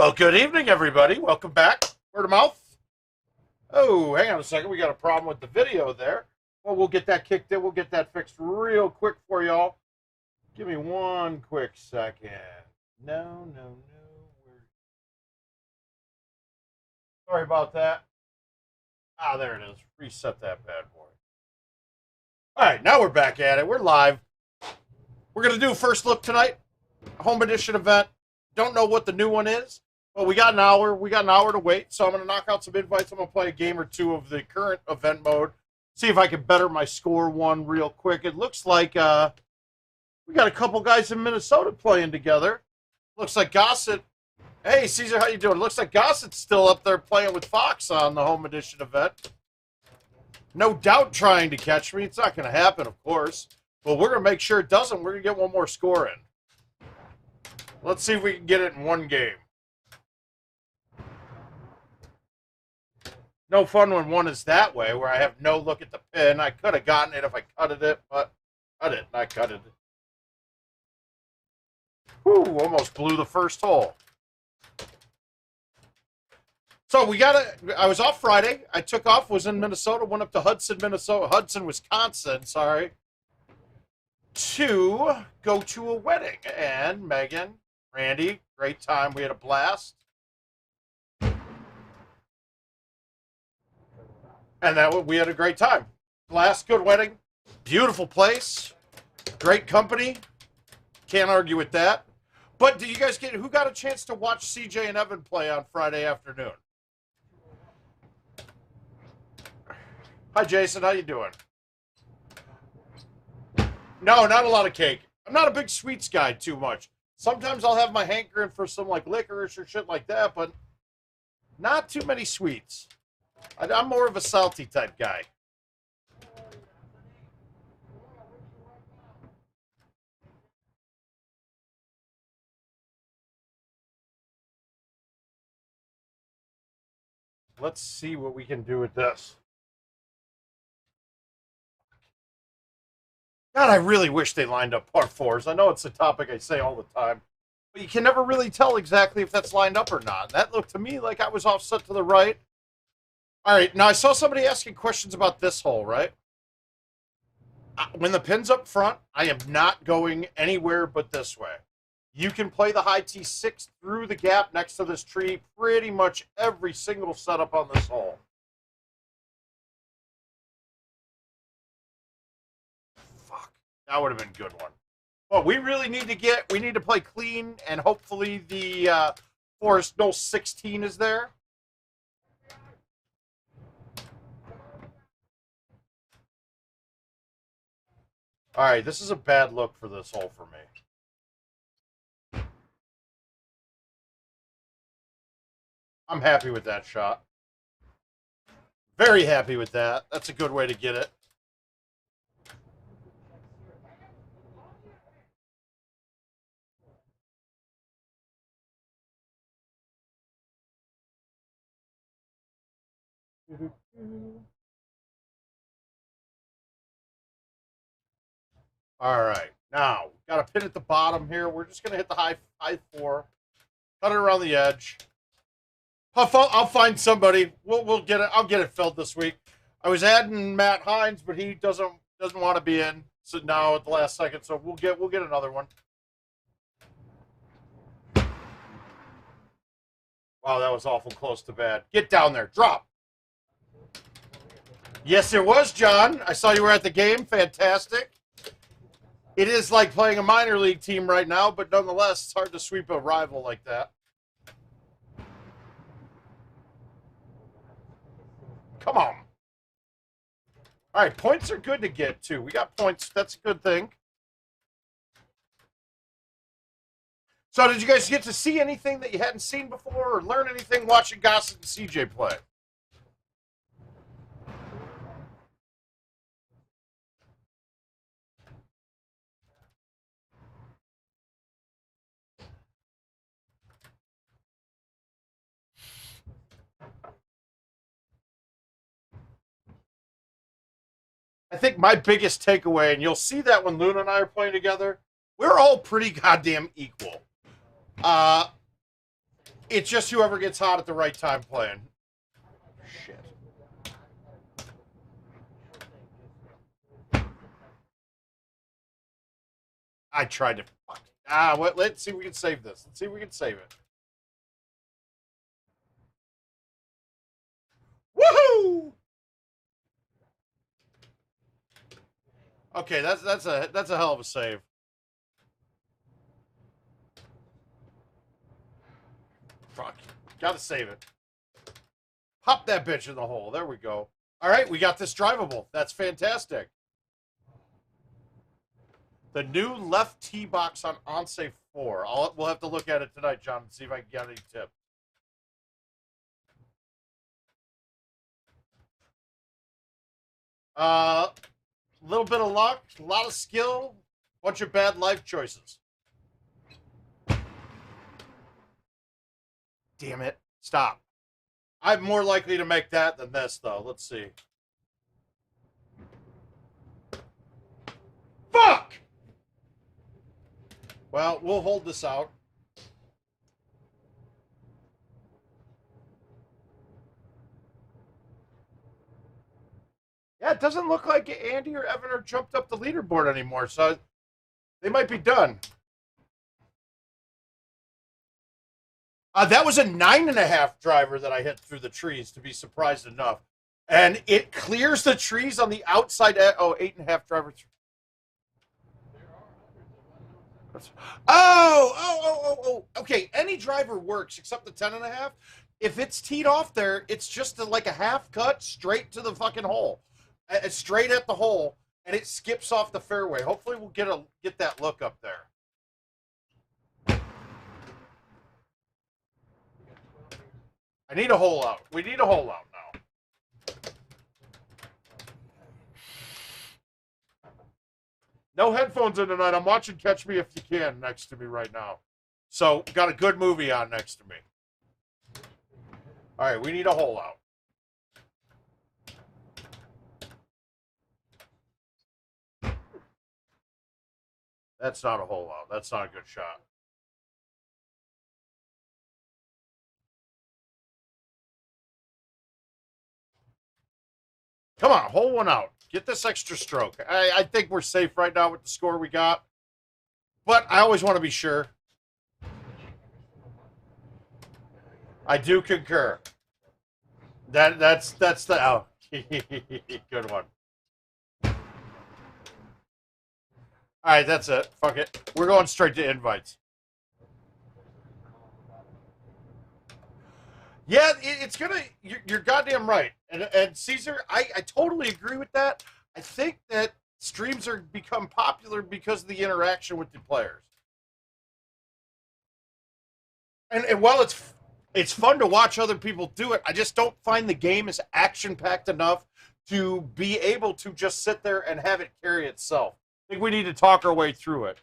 Well, good evening, everybody. Welcome back. Word of mouth. Oh, hang on a second. We got a problem with the video there. Well, we'll get that kicked in. We'll get that fixed real quick for y'all. Give me one quick second. No. Sorry about that. Ah, there it is. Reset that bad boy. All right, now we're back at it. We're live. We're going to do a first look tonight. Home edition event. Don't know what the new one is. Well, we got an hour. We got an hour to wait, so I'm going to knock out some invites. I'm going to play a game or two of the current event mode. See if I can better my score one real quick. It looks like we got a couple guys in Minnesota playing together. Looks like Gossett. Hey, Caesar, how you doing? Looks like Gossett's still up there playing with Fox on the home edition event. No doubt trying to catch me. It's not going to happen, of course. But we're going to make sure it doesn't. We're going to get one more score in. Let's see if we can get it in one game. No fun when one is that way, where I have no look at the pin. I could have gotten it if I cutted it, but I didn't. I cutted it. Whew, almost blew the first hole. So we got it. I was off Friday. I took off, was in Minnesota, went up to Hudson, Wisconsin, sorry, to go to a wedding. And Megan, Randy, great time. We had a blast. And we had a great time. Blast, good wedding. Beautiful place. Great company. Can't argue with that. But did you guys who got a chance to watch CJ and Evan play on Friday afternoon? Hi, Jason. How you doing? No, not a lot of cake. I'm not a big sweets guy too much. Sometimes I'll have my hankering for some like licorice or shit like that, but not too many sweets. I'm more of a salty type guy. Let's see what we can do with this. God, I really wish they lined up par fours. I know it's a topic I say all the time, but you can never really tell exactly if that's lined up or not. That looked to me like I was offset to the right. All right, now I saw somebody asking questions about this hole, right? When the pin's up front, I am not going anywhere but this way. You can play the high T6 through the gap next to this tree pretty much every single setup on this hole. Fuck, that would have been a good one. Well, we really need to play clean, and hopefully the Forest Knoll 16 is there. All right, this is a bad look for this hole for me. I'm happy with that shot. Very happy with that. That's a good way to get it. All right, now got a pin at the bottom here. We're just gonna hit the high four, cut it around the edge. I'll find somebody. We'll get it. I'll get it filled this week. I was adding Matt Hines, but he doesn't want to be in. So now at the last second, so we'll get another one. Wow, that was awful close to bad. Get down there, drop. Yes, it was, John. I saw you were at the game. Fantastic. It is like playing a minor league team right now, but nonetheless, it's hard to sweep a rival like that. Come on. All right, points are good to get, too. We got points. That's a good thing. So did you guys get to see anything that you hadn't seen before or learn anything watching Gossett and CJ play? I think my biggest takeaway, and you'll see that when Luna and I are playing together, we're all pretty goddamn equal. It's just whoever gets hot at the right time playing. Shit. I tried to. Let's see if we can save this. Let's see if we can save it. Woohoo! Okay, that's a hell of a save. Fuck. Gotta save it. Pop that bitch in the hole. There we go. All right, we got this drivable. That's fantastic. The new left tee box on Onse 4. We'll have to look at it tonight, John, and see if I can get any tips. A little bit of luck, a lot of skill, bunch of bad life choices. Damn it. Stop. I'm more likely to make that than this, though. Let's see. Fuck! Well, we'll hold this out. Yeah, it doesn't look like Andy or Evan are jumped up the leaderboard anymore, so they might be done. That was a 9.5 driver that I hit through the trees, to be surprised enough. And it clears the trees on the outside. 8.5 driver. Oh. Okay, any driver works except the 10.5. If it's teed off there, it's just like a half cut straight to the fucking hole. Straight at the hole, and it skips off the fairway. Hopefully we'll get that look up there. I need a hole out. We need a hole out now. No headphones in tonight. I'm watching Catch Me If You Can next to me right now. So, got a good movie on next to me. All right, we need a hole out. That's not a hole out. That's not a good shot. Come on, hole one out. Get this extra stroke. I think we're safe right now with the score we got. But I always want to be sure. I do concur. That's the oh good one. All right, that's it. Fuck it. We're going straight to invites. Yeah, it's gonna. You're goddamn right. And Caesar, I totally agree with that. I think that streams are become popular because of the interaction with the players. And while it's fun to watch other people do it, I just don't find the game is action packed enough to be able to just sit there and have it carry itself. I think we need to talk our way through it.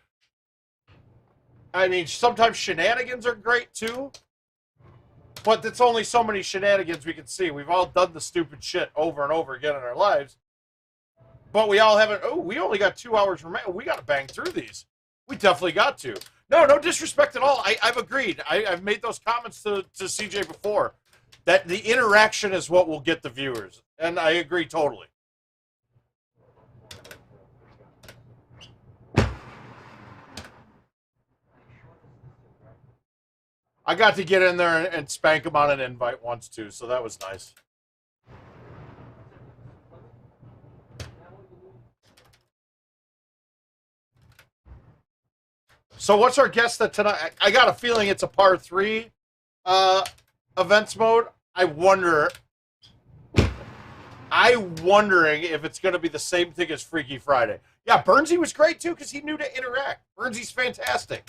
I mean, sometimes shenanigans are great too, but it's only so many shenanigans we can see. We've all done the stupid shit over and over again in our lives, but we all haven't. Oh, we only got 2 hours remaining. We got to bang through these. We definitely got to. No disrespect at all. I've agreed. I've made those comments to CJ before, that the interaction is what will get the viewers, and I agree totally. I got to get in there and spank him on an invite once, too, so that was nice. So what's our guess that tonight? I got a feeling it's a par 3 events mode. I'm wondering if it's going to be the same thing as Freaky Friday. Yeah, Burnsy was great, too, because he knew to interact. Burnsy's fantastic.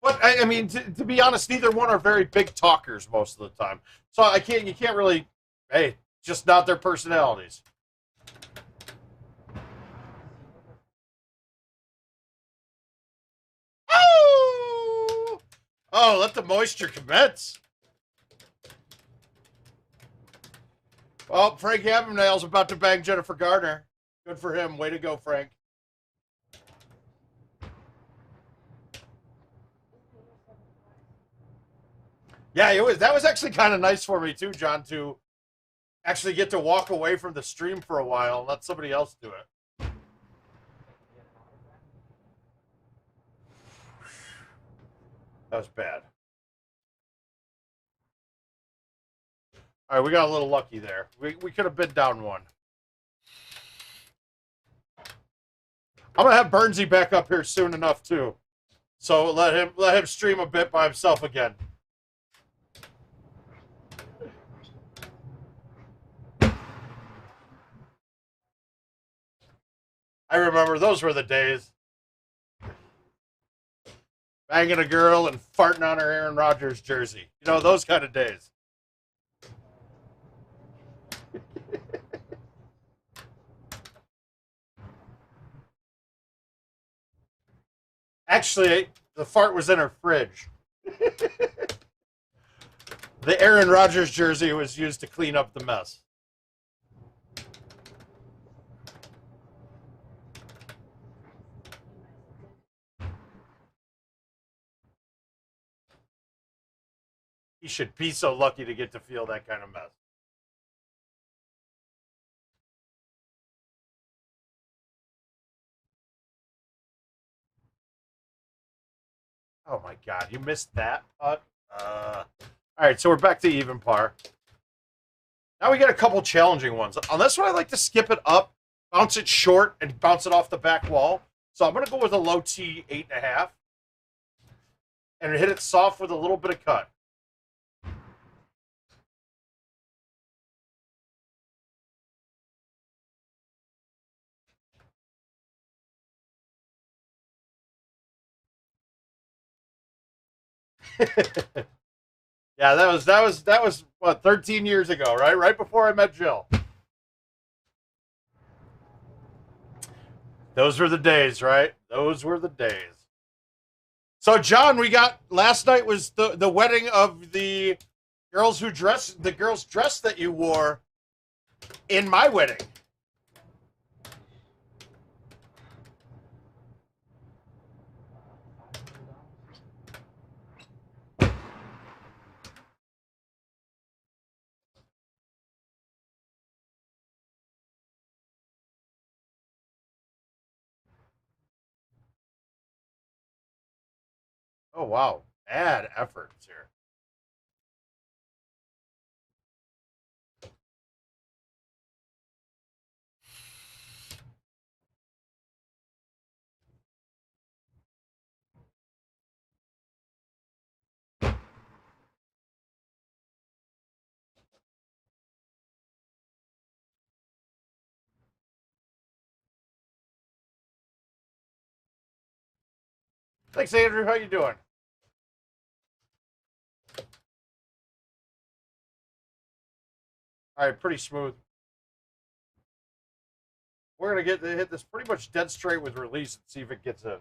But I mean, to be honest, neither one are very big talkers most of the time. So you can't really, hey, just not their personalities. Oh, let the moisture commence. Well, Frank Avondale's about to bang Jennifer Garner. Good for him. Way to go, Frank. Yeah, it was. That was actually kind of nice for me too, John, to actually get to walk away from the stream for a while and let somebody else do it. That was bad. All right, we got a little lucky there. We could have been down one. I'm gonna have Burnsy back up here soon enough too, so let him stream a bit by himself again. I remember those were the days. Banging a girl and farting on her Aaron Rodgers jersey. You know, those kind of days. Actually, the fart was in her fridge. The Aaron Rodgers jersey was used to clean up the mess. He should be so lucky to get to feel that kind of mess. Oh my God, you missed that putt? All right, so we're back to even par. Now we get a couple challenging ones. On this one, I like to skip it up, bounce it short, and bounce it off the back wall. So I'm going to go with a low T 8.5 and hit it soft with a little bit of cut. Yeah, that was what, 13 years ago, right? Right before I met Jill. Those were the days, right? Those were the days. So, John, we got last night was the wedding of the girls the girls' dress that you wore in my wedding. Oh wow, bad efforts here. Thanks, Andrew. How you doing? All right, pretty smooth. We're gonna hit this pretty much dead straight with release and see if it gets in.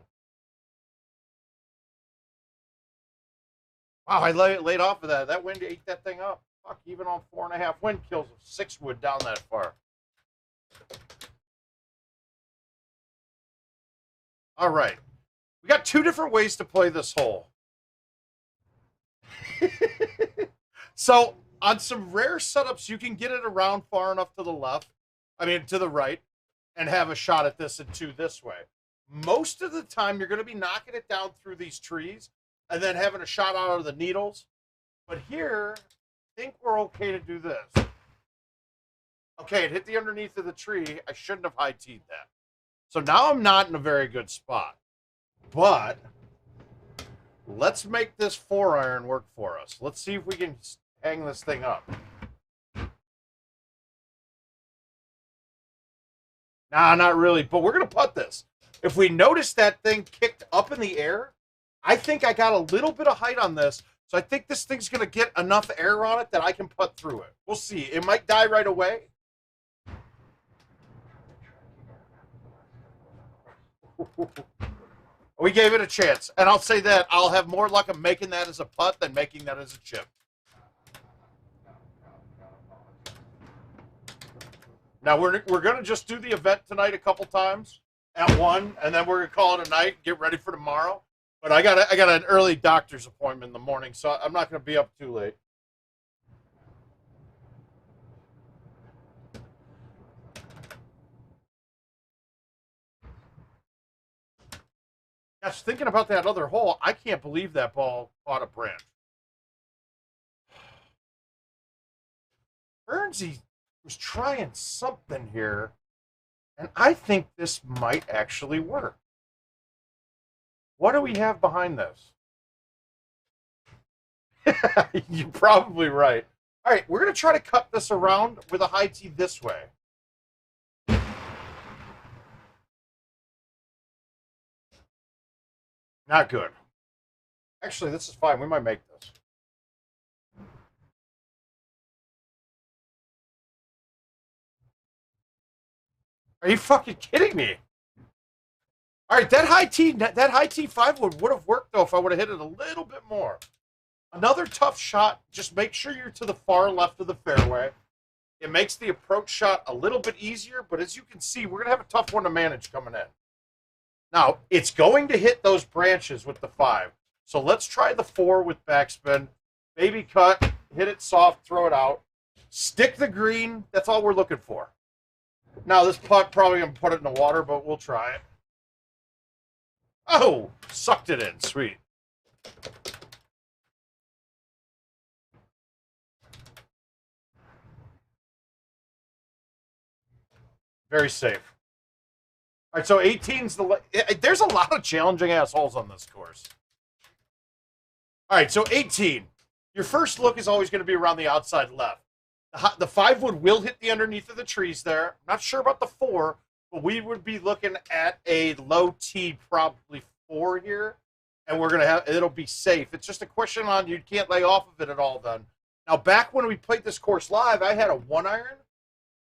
Wow, I laid off of that. That wind ate that thing up. Fuck, even on 4.5 wind kills, 6 wood down that far. All right, we got 2 different ways to play this hole. So on some rare setups, you can get it around far enough to the left, to the right, and have a shot at this and 2 this way. Most of the time, you're going to be knocking it down through these trees and then having a shot out of the needles. But here, I think we're okay to do this. Okay, it hit the underneath of the tree. I shouldn't have high-teed that. So now I'm not in a very good spot. But let's make this 4-iron work for us. Let's see if we can hang this thing up. Nah, not really, but we're going to putt this. If we notice that thing kicked up in the air, I think I got a little bit of height on this, so I think this thing's going to get enough air on it that I can putt through it. We'll see. It might die right away. We gave it a chance, and I'll say that I'll have more luck of making that as a putt than making that as a chip. Now, we're going to just do the event tonight a couple times at 1, and then we're going to call it a night and get ready for tomorrow. But I got an early doctor's appointment in the morning, so I'm not going to be up too late. Gosh, thinking about that other hole, I can't believe that ball caught a branch. Burnsy was trying something here, and I think this might actually work. What do we have behind this? You're probably right. All right, we're going to try to cut this around with a high tee this way. Not good. Actually, this is fine. We might make this. Are you fucking kidding me? All right, that high tee 5-wood would have worked, though, if I would have hit it a little bit more. Another tough shot. Just make sure you're to the far left of the fairway. It makes the approach shot a little bit easier, but as you can see, we're going to have a tough one to manage coming in. Now, it's going to hit those branches with the 5. So let's try the 4 with backspin. Baby cut, hit it soft, throw it out. Stick the green. That's all we're looking for. Now, this putt probably going to put it in the water, but we'll try it. Oh, sucked it in. Sweet. Very safe. All right, so 18's the... There's a lot of challenging assholes on this course. All right, so 18. Your first look is always going to be around the outside left. The 5-wood will hit the underneath of the trees there. I'm not sure about the 4, but we would be looking at a low tee, probably 4 here. And we're going to have... It'll be safe. It's just a question on you can't lay off of it at all then. Now, back when we played this course live, I had a 1-iron.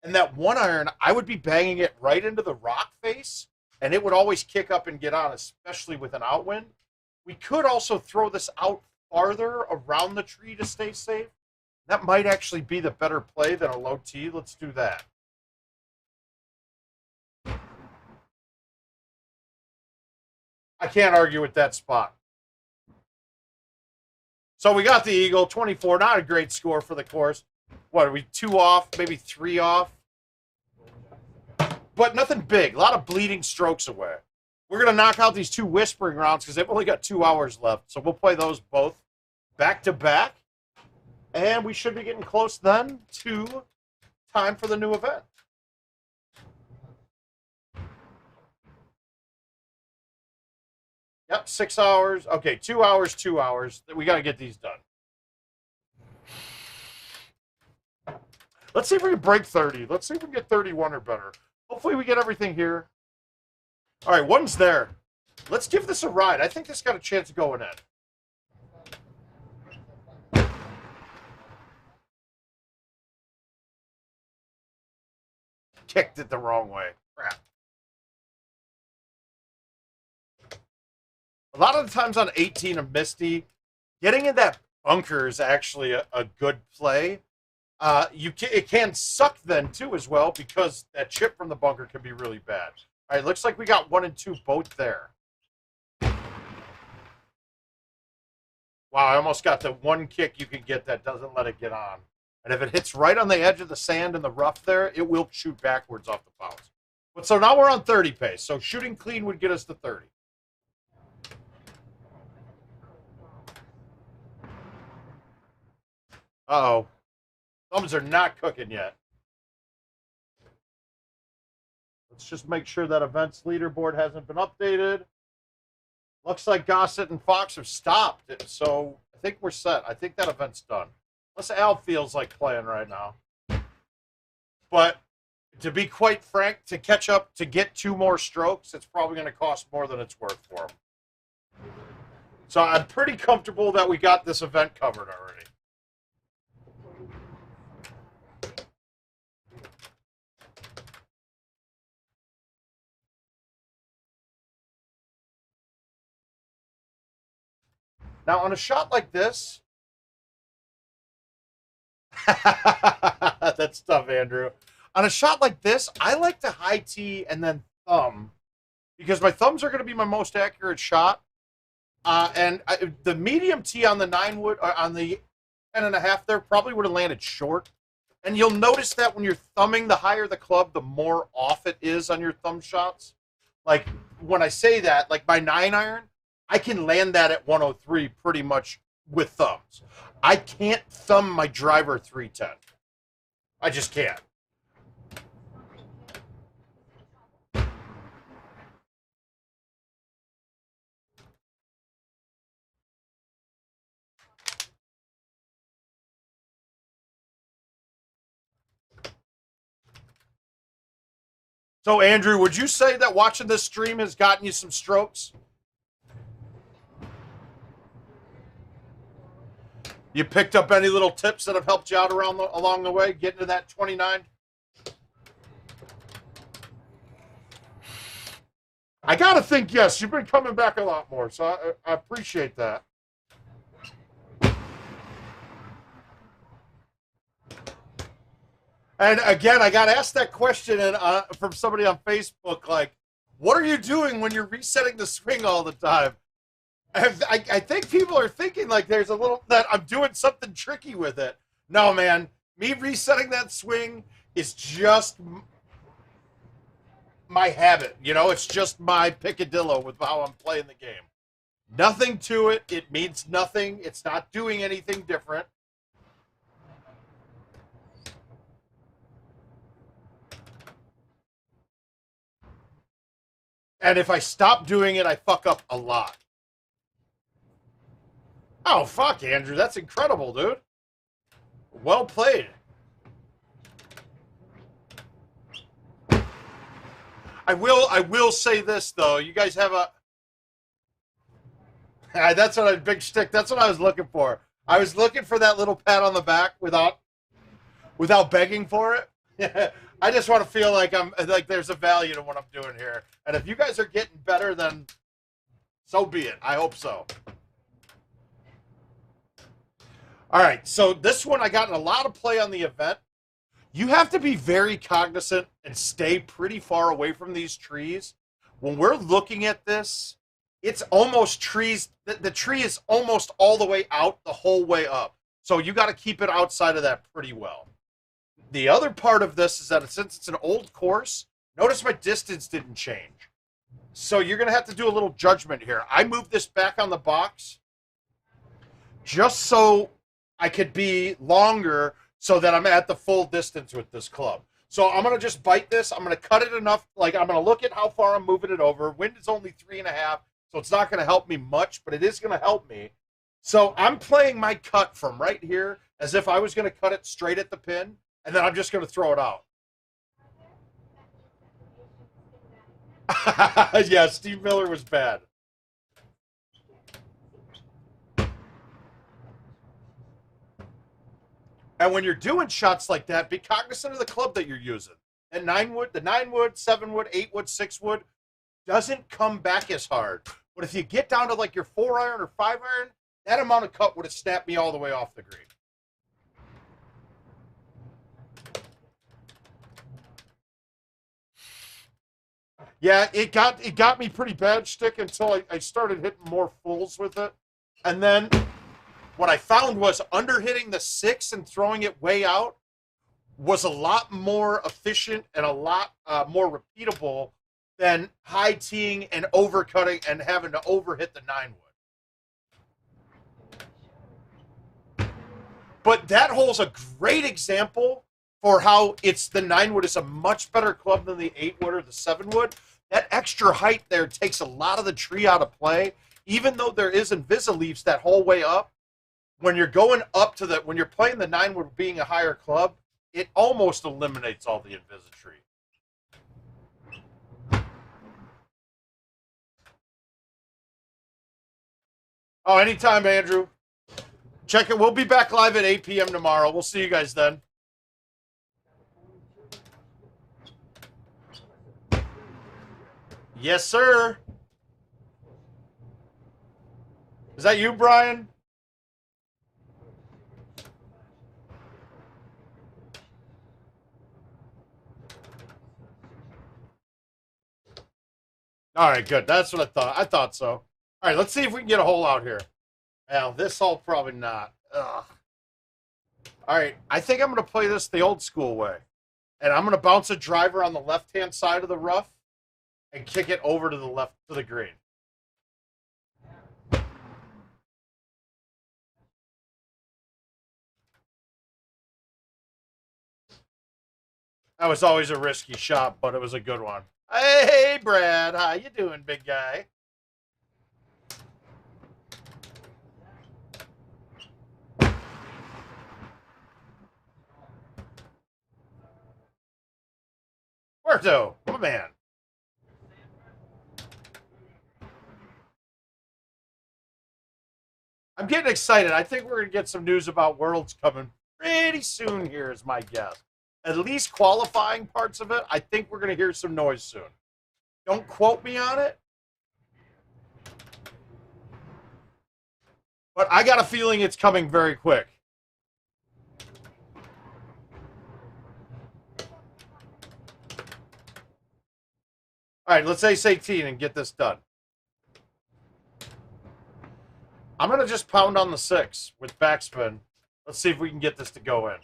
And that 1-iron, I would be banging it right into the rock face, and it would always kick up and get on, especially with an outwind. We could also throw this out farther around the tree to stay safe. That might actually be the better play than a low tee. Let's do that. I can't argue with that spot. So we got the eagle, 24. Not a great score for the course. What, are we 2 off, maybe 3 off? But nothing big. A lot of bleeding strokes away. We're going to knock out these 2 whispering rounds because they've only got 2 hours left. So we'll play those both back to back. And we should be getting close then to time for the new event. Yep, 6 hours. Okay, 2 hours, 2 hours. We got to get these done. Let's see if we can break 30. Let's see if we can get 31 or better. Hopefully we get everything here. All right, 1's there. Let's give this a ride. I think this got a chance of going in. Kicked it the wrong way. Crap. A lot of the times on 18 of Misty, getting in that bunker is actually a good play. It can suck then too as well because that chip from the bunker can be really bad. All right, looks like we got 1 and 2 both there. Wow, I almost got the 1 kick you can get that doesn't let it get on. And if it hits right on the edge of the sand and the rough there, it will shoot backwards off the bounce. But so now we're on 30 pace. So shooting clean would get us to 30. Uh-oh. Thumbs are not cooking yet. Let's just make sure that events leaderboard hasn't been updated. Looks like Gossett and Fox have stopped it, so I think we're set. I think that event's done. Unless Al feels like playing right now. But to be quite frank, to catch up, to get 2 more strokes, it's probably going to cost more than it's worth for him. So I'm pretty comfortable that we got this event covered already. Now, on a shot like this, that's tough, Andrew. On a shot like this, I like to high tee and then thumb because my thumbs are going to be my most accurate shot. The medium T on the 9 wood, or on the 10.5 there, probably would have landed short. And you'll notice that when you're thumbing, the higher the club, the more off it is on your thumb shots. Like, when I say that, like my 9-iron, I can land that at 103 pretty much with thumbs. I can't thumb my driver 310. I just can't. So, Andrew, would you say that watching this stream has gotten you some strokes? You picked up any little tips that have helped you out along the way, getting to that 29? I got to think, yes. You've been coming back a lot more, so I appreciate that. And again, I got asked that question from somebody on Facebook, like, what are you doing when you're resetting the swing all the time? And I think people are thinking like there's a little, that I'm doing something tricky with it. No, man, me resetting that swing is just my habit. You know, it's just my picadillo with how I'm playing the game. Nothing to it. It means nothing. It's not doing anything different. And if I stop doing it, I fuck up a lot. Oh, fuck, Andrew. That's incredible, dude. Well played. I will say this, though. You guys have a... That's what big shtick. That's what I was looking for. I was looking for that little pat on the back without begging for it. I just want to feel like there's a value to what I'm doing here. And if you guys are getting better, then so be it. I hope so. All right, so this one I got in a lot of play on the event. You have to be very cognizant and stay pretty far away from these trees. When we're looking at this, it's almost trees. The tree is almost all the way out, the whole way up. So you got to keep it outside of that pretty well. The other part of this is that since it's an old course, notice my distance didn't change. So you're going to have to do a little judgment here. I moved this back on the box just so I could be longer so that I'm at the full distance with this club. So I'm going to just bite this. I'm going to cut it enough. Like, I'm going to look at how far I'm moving it over. Wind is only 3.5, so it's not going to help me much, but it is going to help me. So I'm playing my cut from right here as if I was going to cut it straight at the pin, and then I'm just going to throw it out. Yeah, Steve Miller was bad. And when you're doing shots like that, be cognizant of the club that you're using. And the 9 wood, 7 wood, 8 wood, 6 wood doesn't come back as hard. But if you get down to like your 4-iron or 5-iron, that amount of cut would have snapped me all the way off the green. Yeah, it got me pretty bad, Stick, until I started hitting more fulls with it. And then what I found was underhitting the 6 and throwing it way out was a lot more efficient and a lot more repeatable than high teeing and overcutting and having to overhit the 9 wood. But that hole's a great example for how the 9 wood is a much better club than the 8 wood or the 7 wood. That extra height there takes a lot of the tree out of play, even though there is Invisaleaves that whole way up. When you're going up to when you're playing the 9 wood being a higher club, it almost eliminates all the Invis-tree. Oh, anytime, Andrew. Check it. We'll be back live at 8 p.m. tomorrow. We'll see you guys then. Yes, sir. Is that you, Brian? All right, good. That's what I thought. I thought so. All right, let's see if we can get a hole out here. Well, this hole probably not. Ugh. All right, I think I'm going to play this the old school way. And I'm going to bounce a driver on the left-hand side of the rough and kick it over to the left to the green. That was always a risky shot, but it was a good one. Hey, Brad, how you doing, big guy? Puerto, my man. I'm getting excited. I think we're going to get some news about Worlds coming pretty soon here, is my guess. At least qualifying parts of it, I think we're going to hear some noise soon. Don't quote me on it. But I got a feeling it's coming very quick. All right, let's ace 18 and get this done. I'm going to just pound on the 6 with backspin. Let's see if we can get this to go in.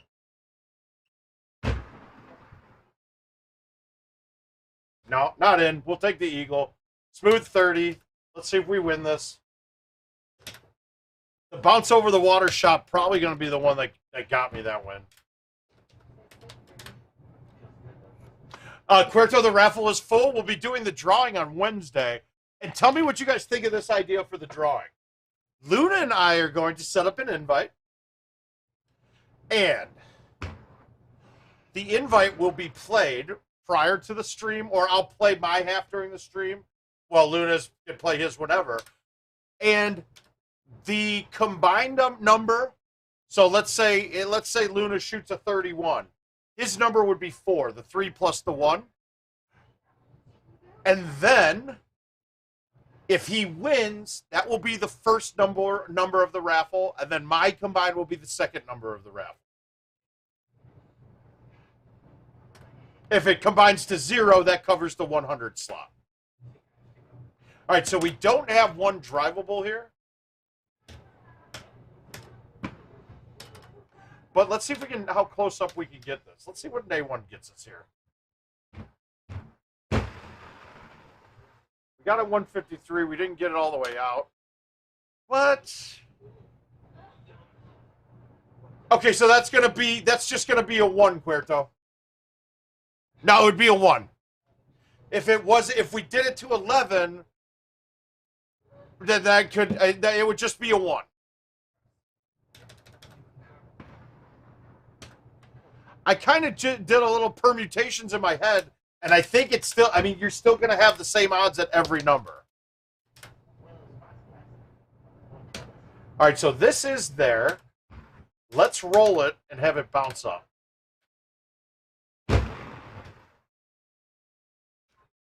No, not in. We'll take the eagle. Smooth 30. Let's see if we win this. The bounce over the water shot probably going to be the one that got me that win. Puerto, the raffle is full. We'll be doing the drawing on Wednesday. And tell me what you guys think of this idea for the drawing. Luna and I are going to set up an invite. And the invite will be played prior to the stream, or I'll play my half during the stream while Luna's can play his whatever. And the combined number, so let's say Luna shoots a 31. His number would be 4, the 3 plus the 1. And then if he wins, that will be the first number of the raffle, and then my combined will be the second number of the raffle. If it combines to 0, that covers the 100 slot. All right, so we don't have one drivable here. But let's see if we can, how close up we can get this. Let's see what day 1 gets us here. We got a 153. We didn't get it all the way out. What? Okay, so that's just gonna be a 1, Puerto. No, it would be a 1. If we did it to 11, then it would just be a 1. I kind of did a little permutations in my head, and I think it's still, I mean, you're still going to have the same odds at every number. All right, so this is there. Let's roll it and have it bounce up.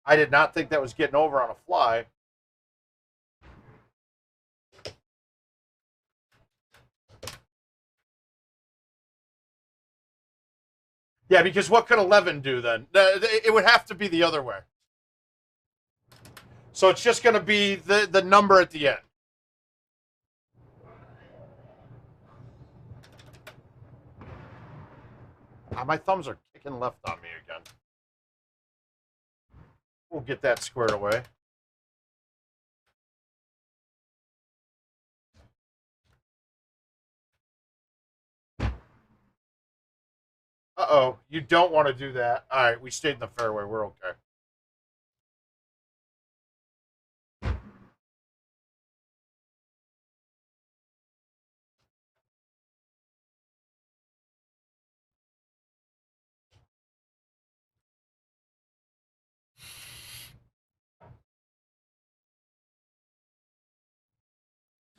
I did not think that was getting over on a fly. Yeah, because what could 11 do then? It would have to be the other way. So it's just going to be the number at the end. My thumbs are kicking left on me again. We'll get that squared away. Uh-oh, you don't want to do that. All right, we stayed in the fairway. We're okay.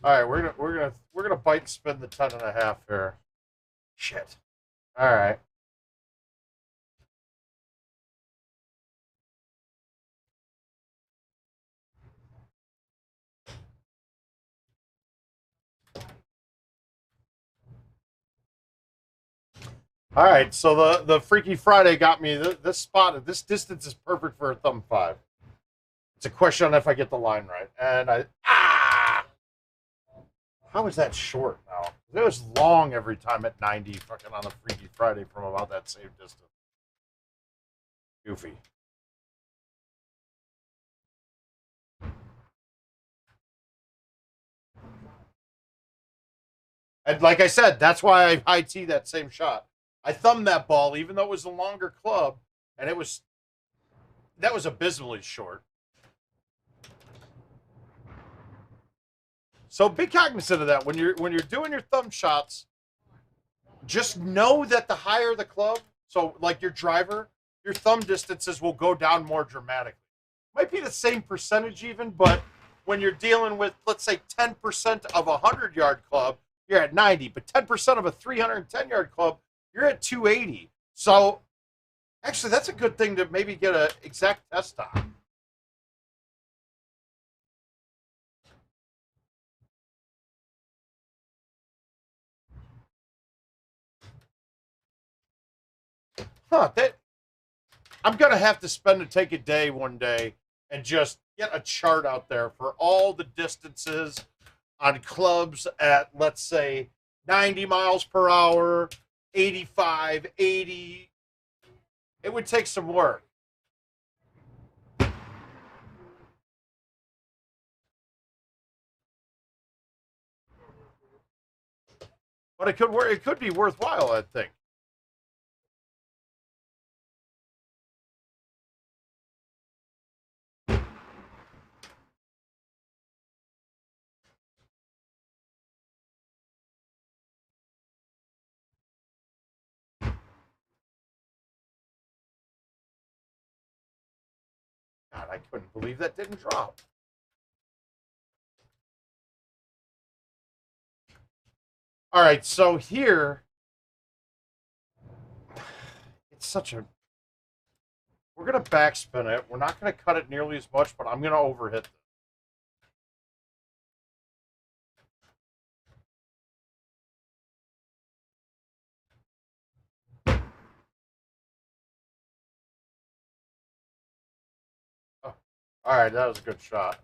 All right, we're gonna bite and spin the 10.5 here. Shit. All right. All right, so the Freaky Friday got me this spot. This distance is perfect for a thumb 5. It's a question on if I get the line right, and How is that short now? It was long every time at 90 fucking on the Freaky Friday from about that same distance. Goofy. And like I said, that's why I high tee that same shot. I thumbed that ball, even though it was a longer club, and that was abysmally short. So be cognizant of that when you're doing your thumb shots. Just know that the higher the club, so like your driver, your thumb distances will go down more dramatically. Might be the same percentage even, but when you're dealing with, let's say, 10% of a 100-yard club, you're at 90, but 10% of a 310-yard club, you're at 280. So actually, that's a good thing to maybe get an exact test on. I'm going to have to take a day one day and just get a chart out there for all the distances on clubs at, let's say, 90 miles per hour, 85, 80. It would take some work. But it could work. It could be worthwhile, I think. God, I couldn't believe that didn't drop. All right, so here, it's such a... We're going to backspin it. We're not going to cut it nearly as much, but I'm going to overhit this. Oh, all right, that was a good shot.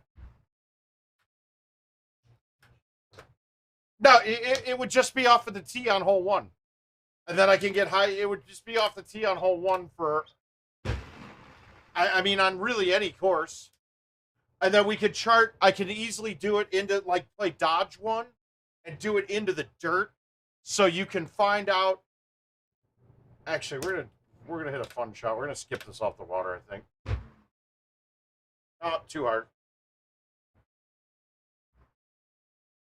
No, it would just be off of the tee on hole one. And then I can get high. It would just be off the tee on hole one for, I mean, on really any course. And then we could chart. I can easily do it into, like, play Dodge one and do it into the dirt. So you can find out. Actually, we're gonna hit a fun shot. We're gonna skip this off the water, I think. Not too hard.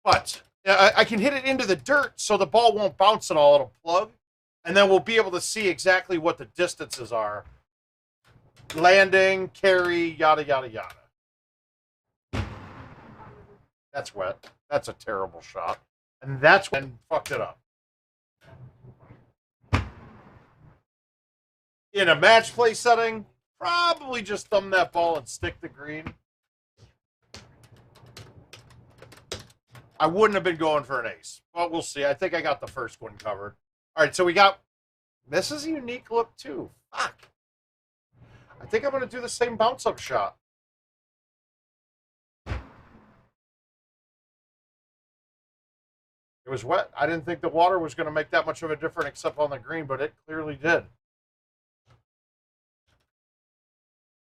But I can hit it into the dirt so the ball won't bounce at all. It'll plug. And then we'll be able to see exactly what the distances are. Landing, carry, yada, yada, yada. That's wet. That's a terrible shot. And that's when fucked it up. In a match play setting, probably just thumb that ball and stick the green. I wouldn't have been going for an ace. But we'll see. I think I got the first one covered. All right, so we got... This is a unique look, too. Fuck. I think I'm going to do the same bounce-up shot. It was wet. I didn't think the water was going to make that much of a difference except on the green, but it clearly did.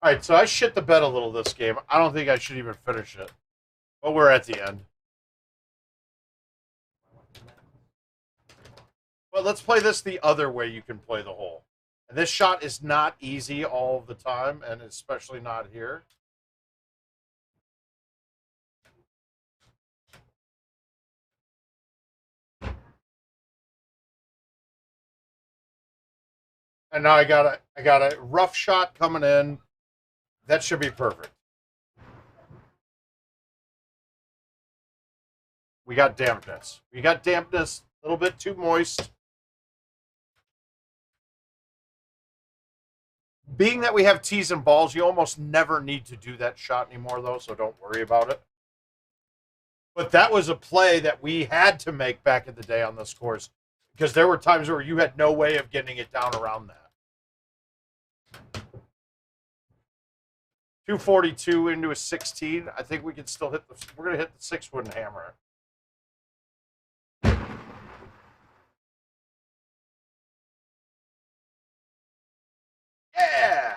All right, so I shit the bed a little this game. I don't think I should even finish it. But we're at the end. But let's play this the other way you can play the hole. And this shot is not easy all the time, and especially not here. And now I got a rough shot coming in. That should be perfect. We got dampness. We got dampness, a little bit too moist. Being that we have tees and balls, you almost never need to do that shot anymore, though, so don't worry about it. But that was a play that we had to make back in the day on this course, because there were times where you had no way of getting it down around that. 242 into a 16. I think we can still hit the... We're going to hit the 6-wood and hammer it. Yeah.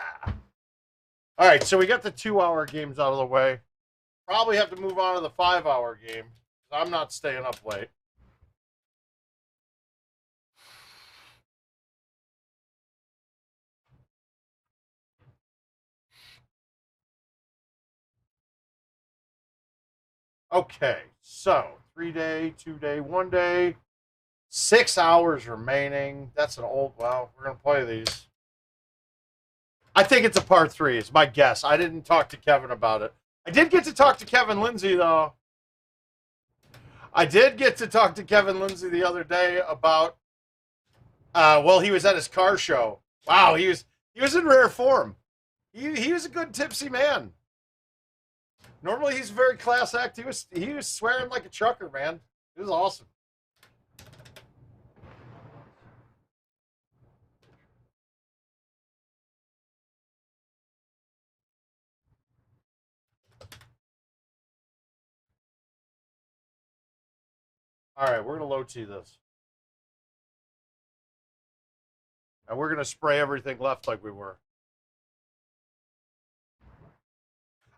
All right, so we got the 2-hour games out of the way. Probably have to move on to the 5-hour game. I'm not staying up late. Okay, so 3-day, 2-day, 1-day, 6 hours remaining. That's an old. Well, we're gonna play these. I think it's a par 3. It's my guess. I didn't talk to Kevin about it. I did get to talk to Kevin Lindsay though. I did get to talk to Kevin Lindsay the other day about. Well, he was at his car show. Wow, he was in rare form. He was a good tipsy man. Normally he's a very class act. He was swearing like a trucker, man. It was awesome. All right, we're gonna low tee this, and we're gonna spray everything left like we were.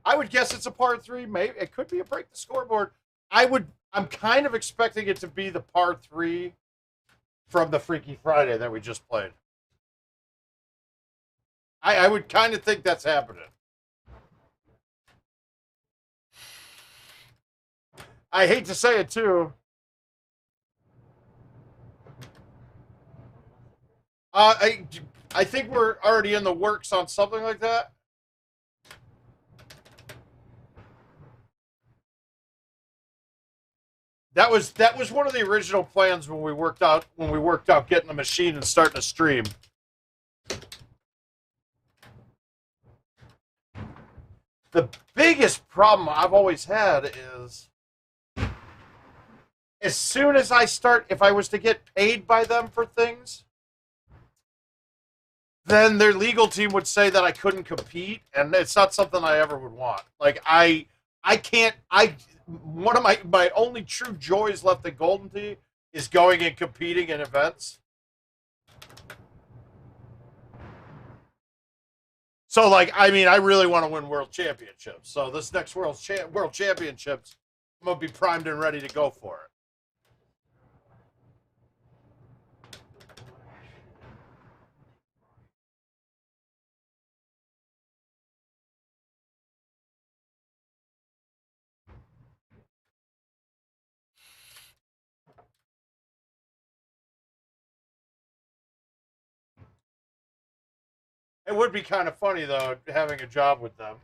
I would guess it's a par 3. Maybe it could be a break the scoreboard. I'm kind of expecting it to be the par 3 from the Freaky Friday that we just played. I would kind of think that's happening. I hate to say it too. I think we're already in the works on something like that. That was one of the original plans when we worked out getting the machine and starting to stream. The biggest problem I've always had is as soon as if I was to get paid by them for things, then their legal team would say that I couldn't compete, and it's not something I ever would want. Like I can't. One of my only true joys left at Golden Tee is going and competing in events. So, like, I mean, I really want to win world championships. So this next world championships, I'm gonna be primed and ready to go for it. It would be kind of funny though having a job with them.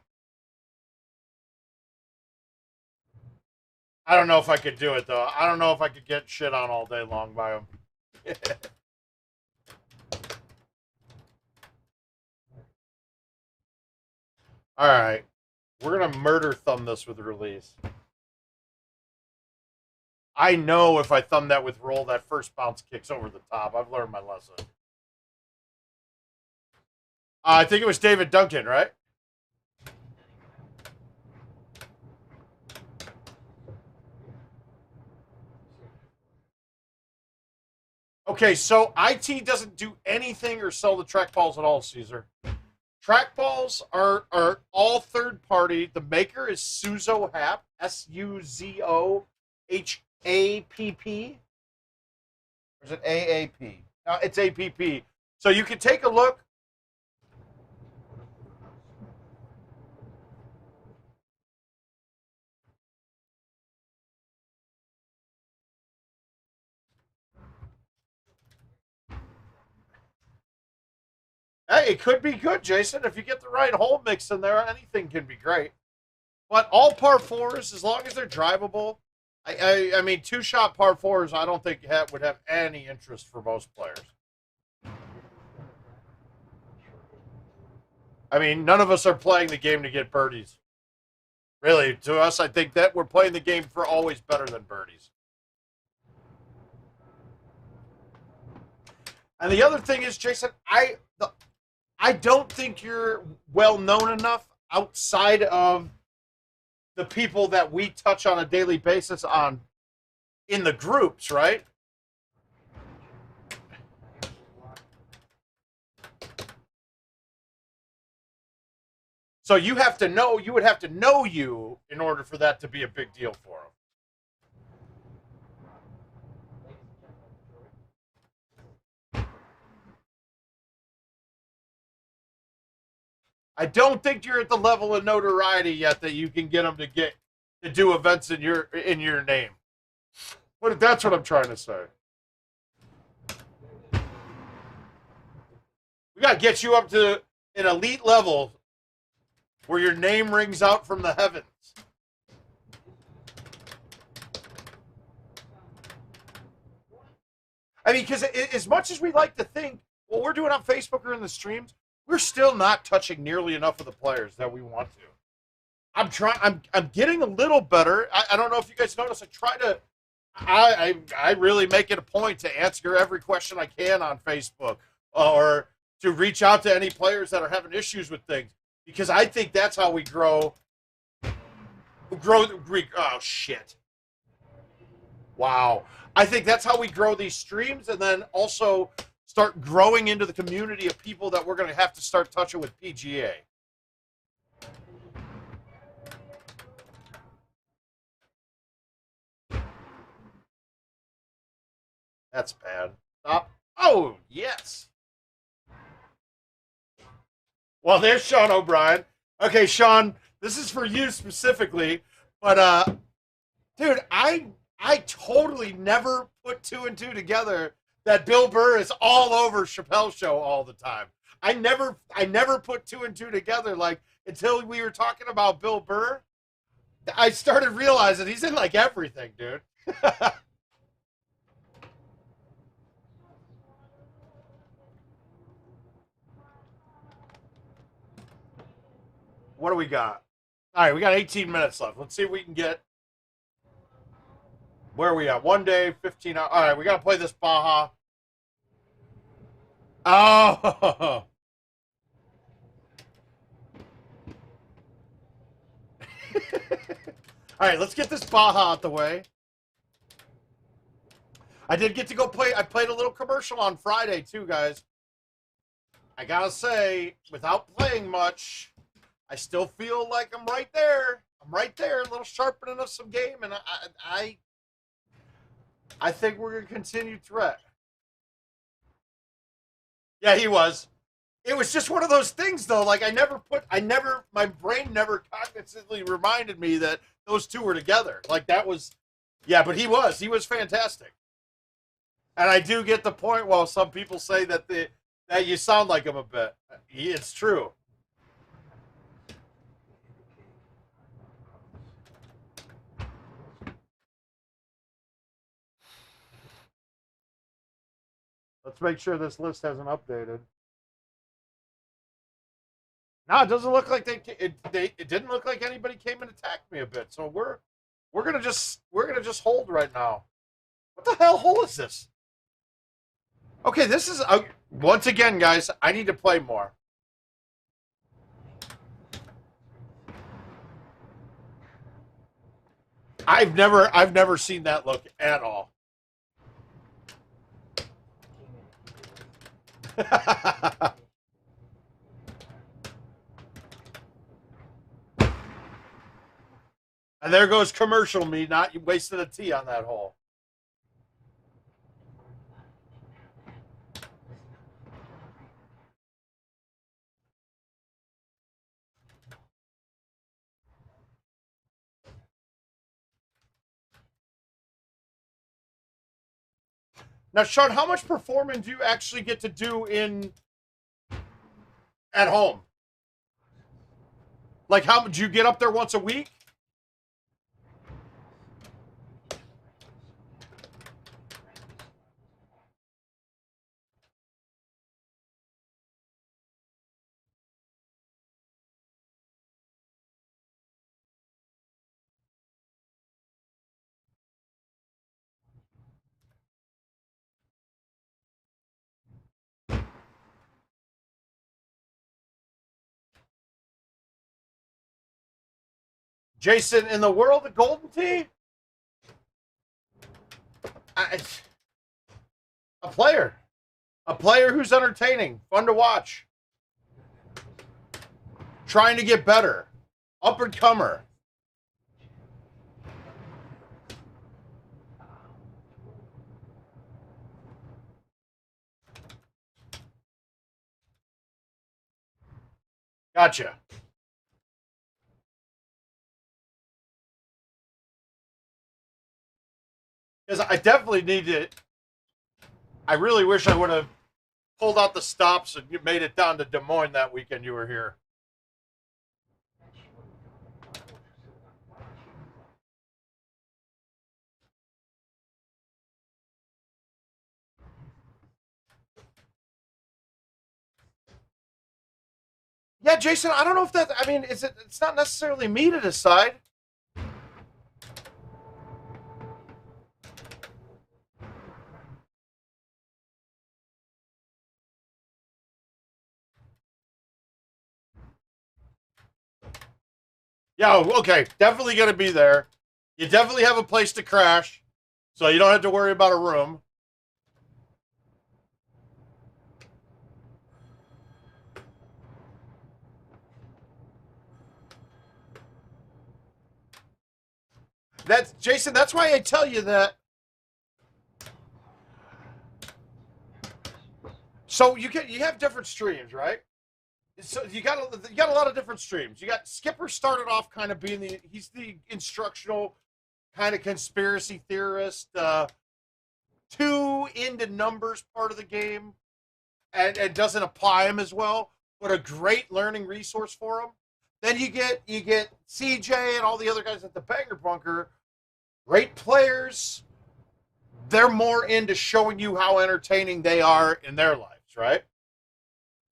I don't know if I could do it though. I don't know if I could get shit on all day long by them. All right, we're gonna murder thumb this with release. I know if I thumb that with roll, that first bounce kicks over the top. I've learned my lesson. I think it was David Duncan, right? Okay, so IT doesn't do anything or sell the trackballs at all, Caesar. Trackballs are all third party. The maker is Suzo Hap, SUZOHAPP. Or is it AAP? No, it's APP. So you can take a look. Hey, it could be good, Jason. If you get the right hole mix in there, anything can be great. But all par fours, as long as they're drivable, I mean, 2-shot par fours, I don't think would have any interest for most players. I mean, none of us are playing the game to get birdies. Really, to us, I think that we're playing the game for always better than birdies. And the other thing is, Jason, I don't think you're well known enough outside of the people that we touch on a daily basis on in the groups, right? So you have to know, you would have to know you in order for that to be a big deal for them. I don't think you're at the level of notoriety yet that you can get them to do events in your name. But that's what I'm trying to say. We got to get you up to an elite level where your name rings out from the heavens. I mean, because as much as we like to think what we're doing on Facebook or in the streams, we're still not touching nearly enough of the players that we want to. I'm getting a little better. I don't know if you guys notice. I really make it a point to answer every question I can on Facebook or to reach out to any players that are having issues with things, because I think that's how we grow. Oh shit! Wow. I think that's how we grow these streams, and then also start growing into the community of people that we're going to have to start touching with PGA. That's bad. Stop. Oh, yes. Well, there's Sean O'Brien. Okay, Sean, this is for you specifically, but dude, I totally never put two and two together that Bill Burr is all over Chappelle's show all the time. I never put two and two together, like, until we were talking about Bill Burr. I started realizing he's in like everything, dude. What do we got? All right, we got 18 minutes left. Let's see if we can get. Where are we at? 1 day, 15 hours. All right, we got to play this Baja. Oh. All right, let's get this Baja out the way. I did get to go play. I played a little commercial on Friday, too, guys. I got to say, without playing much, I still feel like I'm right there. I'm right there, a little sharpening of some game, and I think we're going to continue threat. Yeah, he was. It was just one of those things, though. Like, my brain never cognitively reminded me that those two were together. Like, that was, yeah, but he was fantastic. And I do get the point, while some people say that you sound like him a bit. It's true. Let's make sure this list hasn't updated. No, it doesn't look like it didn't look like anybody came and attacked me a bit. So we're gonna just hold right now. What the hell hole is this? Okay, this is once again, guys. I need to play more. I've never seen that look at all. And there goes commercial me, not you wasted a tee on that hole. Now, Sean, how much performing do you actually get to do at home? Like, how do you get up there once a week? Jason, in the world of Golden Tee, a player who's entertaining, fun to watch. trying to get better, up and comer. Gotcha. Because I definitely need to. I really wish I would have pulled out the stops and made it down to Des Moines that weekend you were here. Yeah, Jason, I don't know if that. I mean, it's not necessarily me to decide. Yeah, okay, definitely going to be there. You definitely have a place to crash, so you don't have to worry about a room. That's Jason. That's why I tell you that. So you have different streams, right? So you got a lot of different streams. You got Skipper started off kind of being he's the instructional kind of conspiracy theorist, too into numbers part of the game, and doesn't apply them as well, but a great learning resource for him. Then you get CJ and all the other guys at the Banger Bunker, great players. They're more into showing you how entertaining they are in their lives, right?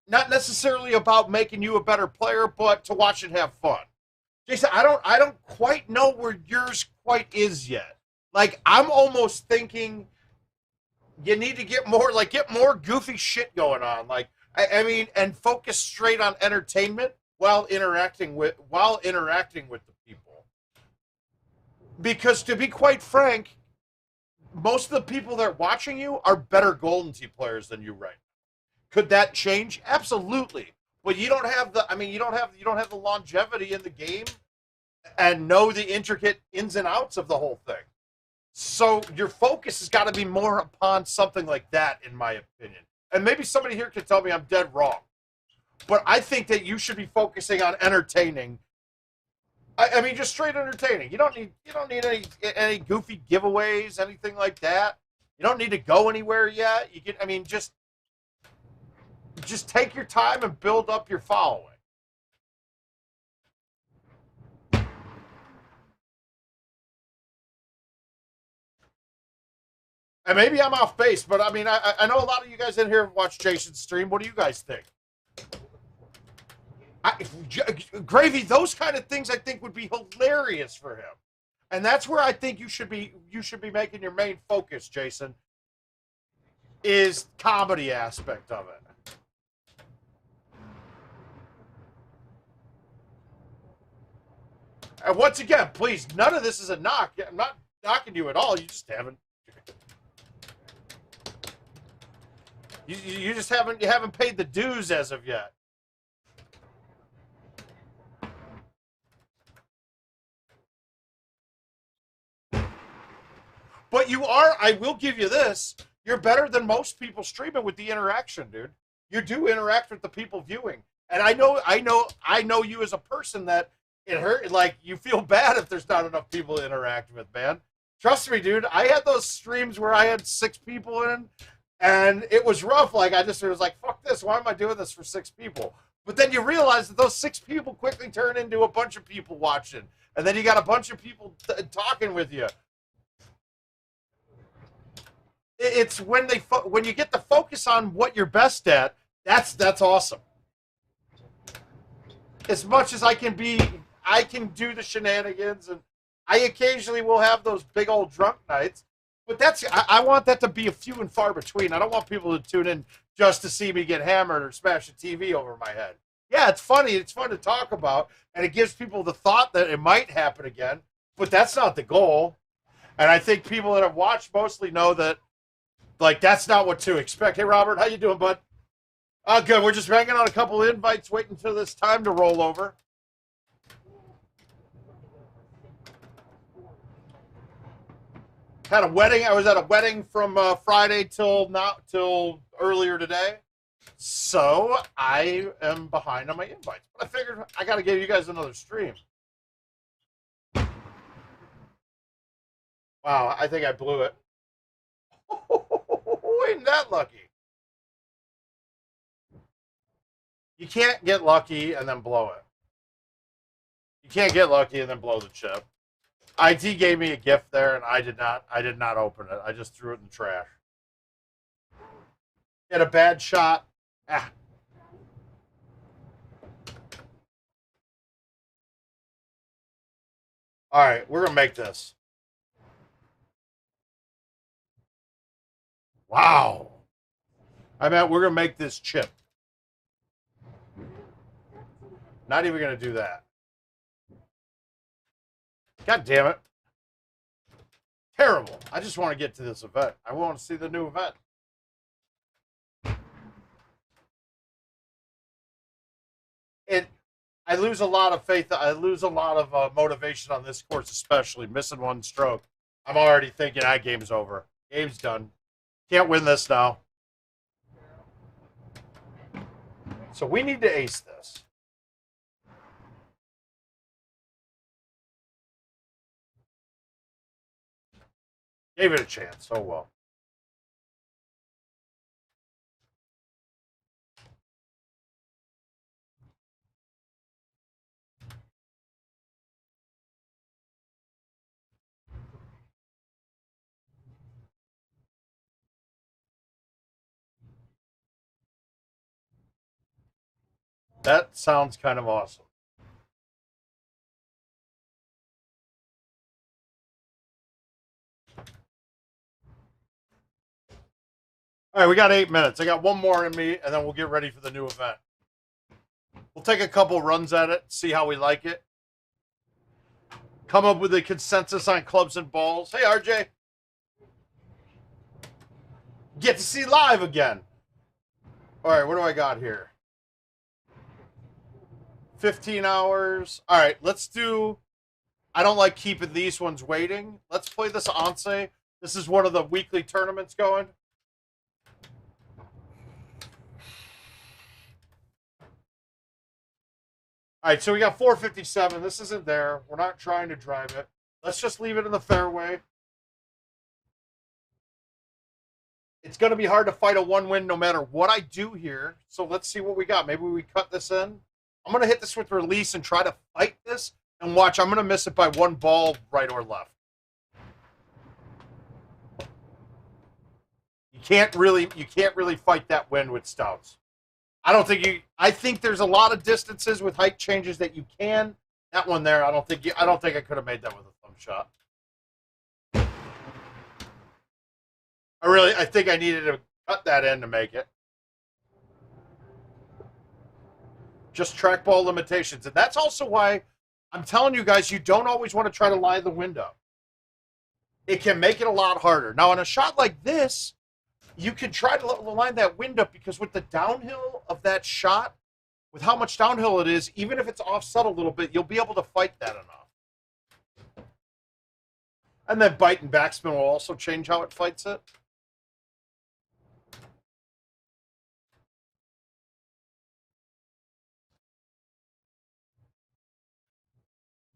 Not necessarily about making you a better player, but to watch it have fun. Jason, I don't quite know where yours quite is yet. Like, I'm almost thinking you need to get more goofy shit going on. Like, I mean, and focus straight on entertainment while interacting with the people. Because to be quite frank, most of the people that are watching you are better GoldenTeeTV players than you right now. Could that change? Absolutely. But you don't have the longevity in the game and know the intricate ins and outs of the whole thing. So your focus has got to be more upon something like that, in my opinion. And maybe somebody here could tell me I'm dead wrong. But I think that you should be focusing on entertaining. I mean, just straight entertaining. You don't need any goofy giveaways, anything like that. You don't need to go anywhere yet. You can, I mean, just take your time and build up your following. And maybe I'm off base, but I mean, I know a lot of you guys in here have watched Jason's stream. What do you guys think? Gravy, those kind of things I think would be hilarious for him. And that's where I think you should be making your main focus, Jason, is comedy aspect of it. And once again, please, none of this is a knock. I'm not knocking you at all. You just haven't. You just haven't paid the dues as of yet. But you are, I will give you this, you're better than most people streaming with the interaction, dude. You do interact with the people viewing. And I know you as a person that it hurt, like, you feel bad if there's not enough people to interact with, man. Trust me, dude. I had those streams where I had 6 people in, and it was rough. Like, I just was like, fuck this. Why am I doing this for 6 people? But then you realize that those 6 people quickly turn into a bunch of people watching. And then you got a bunch of people talking with you. It's when you get the focus on what you're best at, that's awesome. As much as I can do the shenanigans, and I occasionally will have those big old drunk nights, but I want that to be a few and far between. I don't want people to tune in just to see me get hammered or smash a TV over my head. Yeah, it's funny, it's fun to talk about, and it gives people the thought that it might happen again, but that's not the goal. And I think people that have watched mostly know that, like, that's not what to expect. Hey, Robert, how you doing, bud? Oh, good. We're just banging on a couple of invites, waiting for this time to roll over. Had a wedding. I was at a wedding from Friday till earlier today. So I am behind on my invites. But I figured I got to give you guys another stream. Wow, I think I blew it. Ain't that lucky? You can't get lucky and then blow it. You can't get lucky and then blow the chip. IT gave me a gift there, and I did not open it. I just threw it in the trash. Get a bad shot. Ah. All right, we're gonna make this. Wow. I meant we're gonna make this chip. Not even gonna do that. God damn it. Terrible. I just want to get to this event. I want to see the new event. I lose a lot of faith. I lose a lot of motivation on this course, especially missing one stroke. I'm already thinking, game's over. Game's done. Can't win this now. So we need to ace this. Gave it a chance. Oh, well. That sounds kind of awesome. All right, we got 8 minutes. I got one more in me, and then we'll get ready for the new event. We'll take a couple runs at it, see how we like it. Come up with a consensus on clubs and balls. Hey, RJ. Get to see live again. All right, what do I got here? 15 hours. All right, let's do... I don't like keeping these ones waiting. Let's play this Once. This is one of the weekly tournaments going. All right, so we got 457. This isn't there. We're not trying to drive it. Let's just leave it in the fairway. It's going to be hard to fight a one-win no matter what I do here. So let's see what we got. Maybe we cut this in. I'm going to hit this with release and try to fight this. And watch, I'm going to miss it by one ball, right or left. You can't really fight that wind with stouts. I think there's a lot of distances with height changes that you can. That one there, I don't think I could have made that with a thumb shot. I think I needed to cut that in to make it. Just trackball limitations. And that's also why I'm telling you guys, you don't always want to try to line the window. It can make it a lot harder. Now, on a shot like this, you can try to line that wind up because with the downhill of that shot, with how much downhill it is, even if it's offset a little bit, you'll be able to fight that enough. And then bite and backspin will also change how it fights it.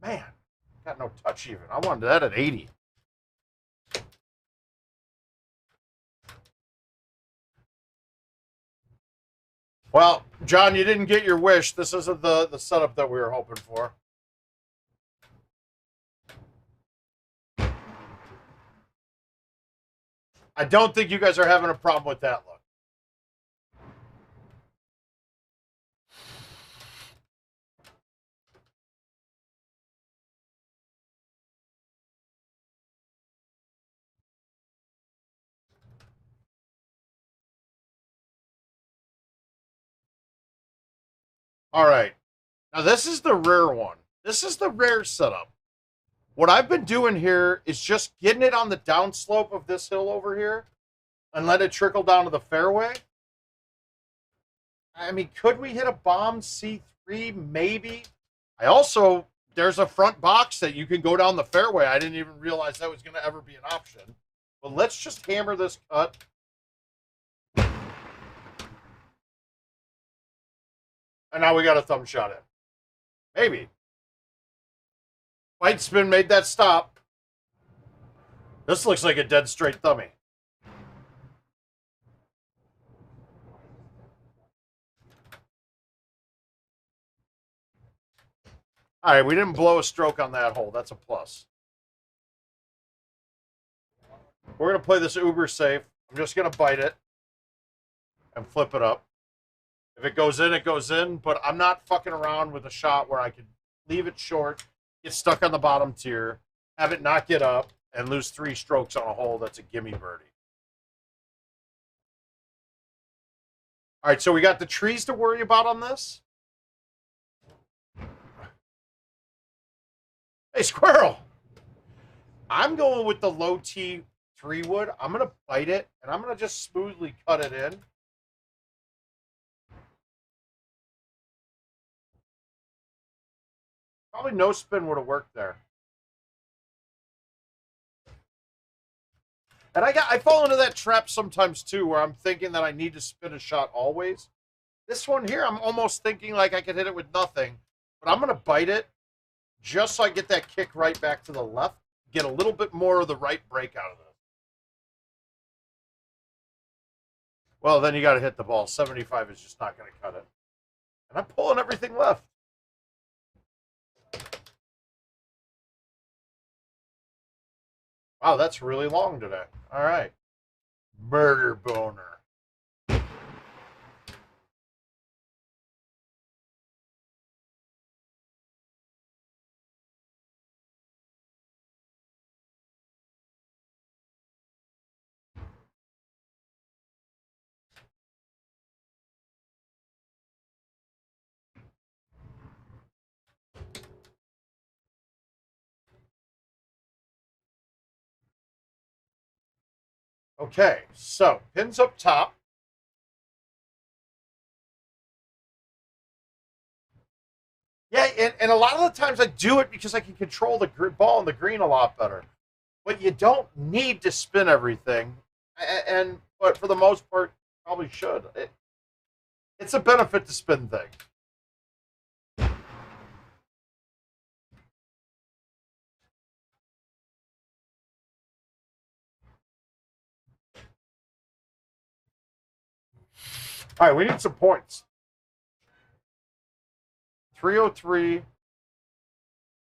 Man, got no touch even. I wanted that at 80. Well, John, you didn't get your wish. This isn't the setup that we were hoping for. I don't think you guys are having a problem with that look. All right. Now, this is the rare one. This is the rare setup. What I've been doing here is just getting it on the downslope of this hill over here and let it trickle down to the fairway. I mean, could we hit a bomb C3? Maybe. I also, there's a front box that you can go down the fairway. I didn't even realize that was going to ever be an option. But let's just hammer this cut. And now we got a thumb shot in. Maybe. White spin made that stop. This looks like a dead straight thummy. All right, we didn't blow a stroke on that hole. That's a plus. We're going to play this uber safe. I'm just going to bite it and flip it up. If it goes in, it goes in. But I'm not fucking around with a shot where I could leave it short, get stuck on the bottom tier, have it not get up, and lose 3 strokes on a hole that's a gimme birdie. All right, so we got the trees to worry about on this. Hey, squirrel. I'm going with the low T 3-wood. I'm going to bite it, and I'm going to just smoothly cut it in. Probably no spin would have worked there. And I fall into that trap sometimes, too, where I'm thinking that I need to spin a shot always. This one here, I'm almost thinking like I could hit it with nothing. But I'm going to bite it just so I get that kick right back to the left. Get a little bit more of the right break out of this. Well, then you got to hit the ball. 75 is just not going to cut it. And I'm pulling everything left. Wow, that's really long today. All right. Murder boner. Okay, so pins up top. Yeah, and a lot of the times I do it because I can control the ball and the green a lot better. But you don't need to spin everything, but for the most part, probably should. It's a benefit to spin things. All right, we need some points. 303.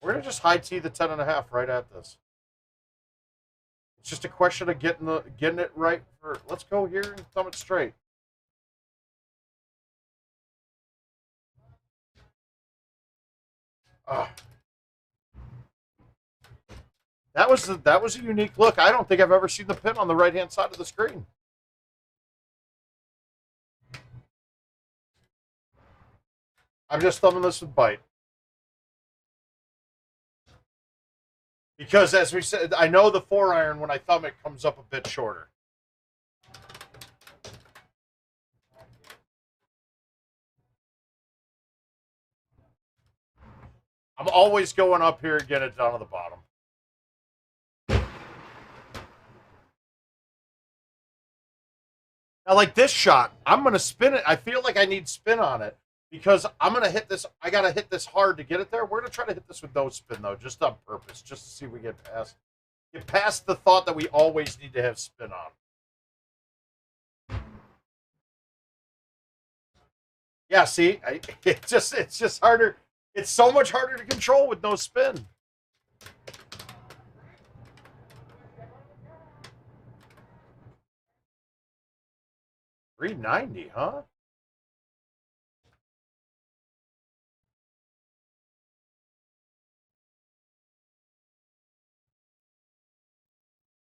We're gonna just high tee the 10.5 right at this. It's just a question of getting it right. Let's go here and thumb it straight. Oh. That was a unique look. I don't think I've ever seen the pin on the right hand side of the screen. I'm just thumbing this with bite. Because as we said, I know the 4-iron when I thumb it comes up a bit shorter. I'm always going up here and getting it down to the bottom. Now, like this shot, I'm going to spin it. I feel like I need spin on it because I'm going to hit this. I got to hit this hard to get it there. We're going to try to hit this with no spin, though, just on purpose, just to see if we get past the thought that we always need to have spin on. Yeah, see, it's just harder. It's so much harder to control with no spin. $390, huh?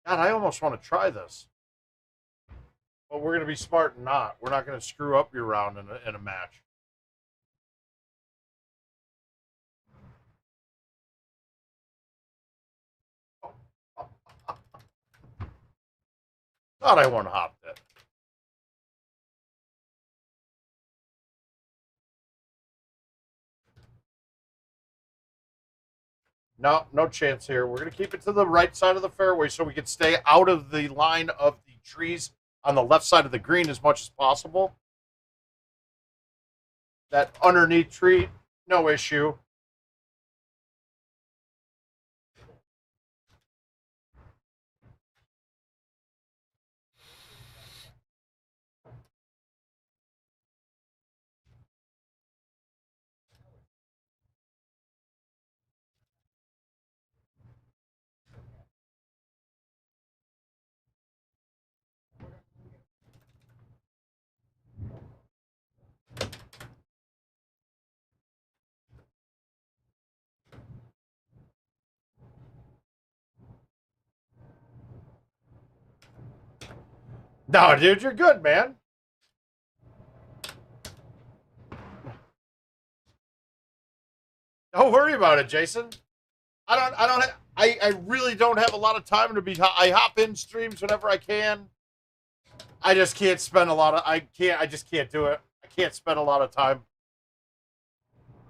God, I almost want to try this. But we're going to be smart and not. We're not going to screw up your round in a match. Thought I one hopped it. No, no chance here. We're going to keep it to the right side of the fairway so we can stay out of the line of the trees on the left side of the green as much as possible. That underneath tree, no issue. No, dude, you're good, man. Don't worry about it, Jason. I really don't have a lot of time to be. I hop in streams whenever I can. I just can't spend a lot of. I just can't do it. I can't spend a lot of time.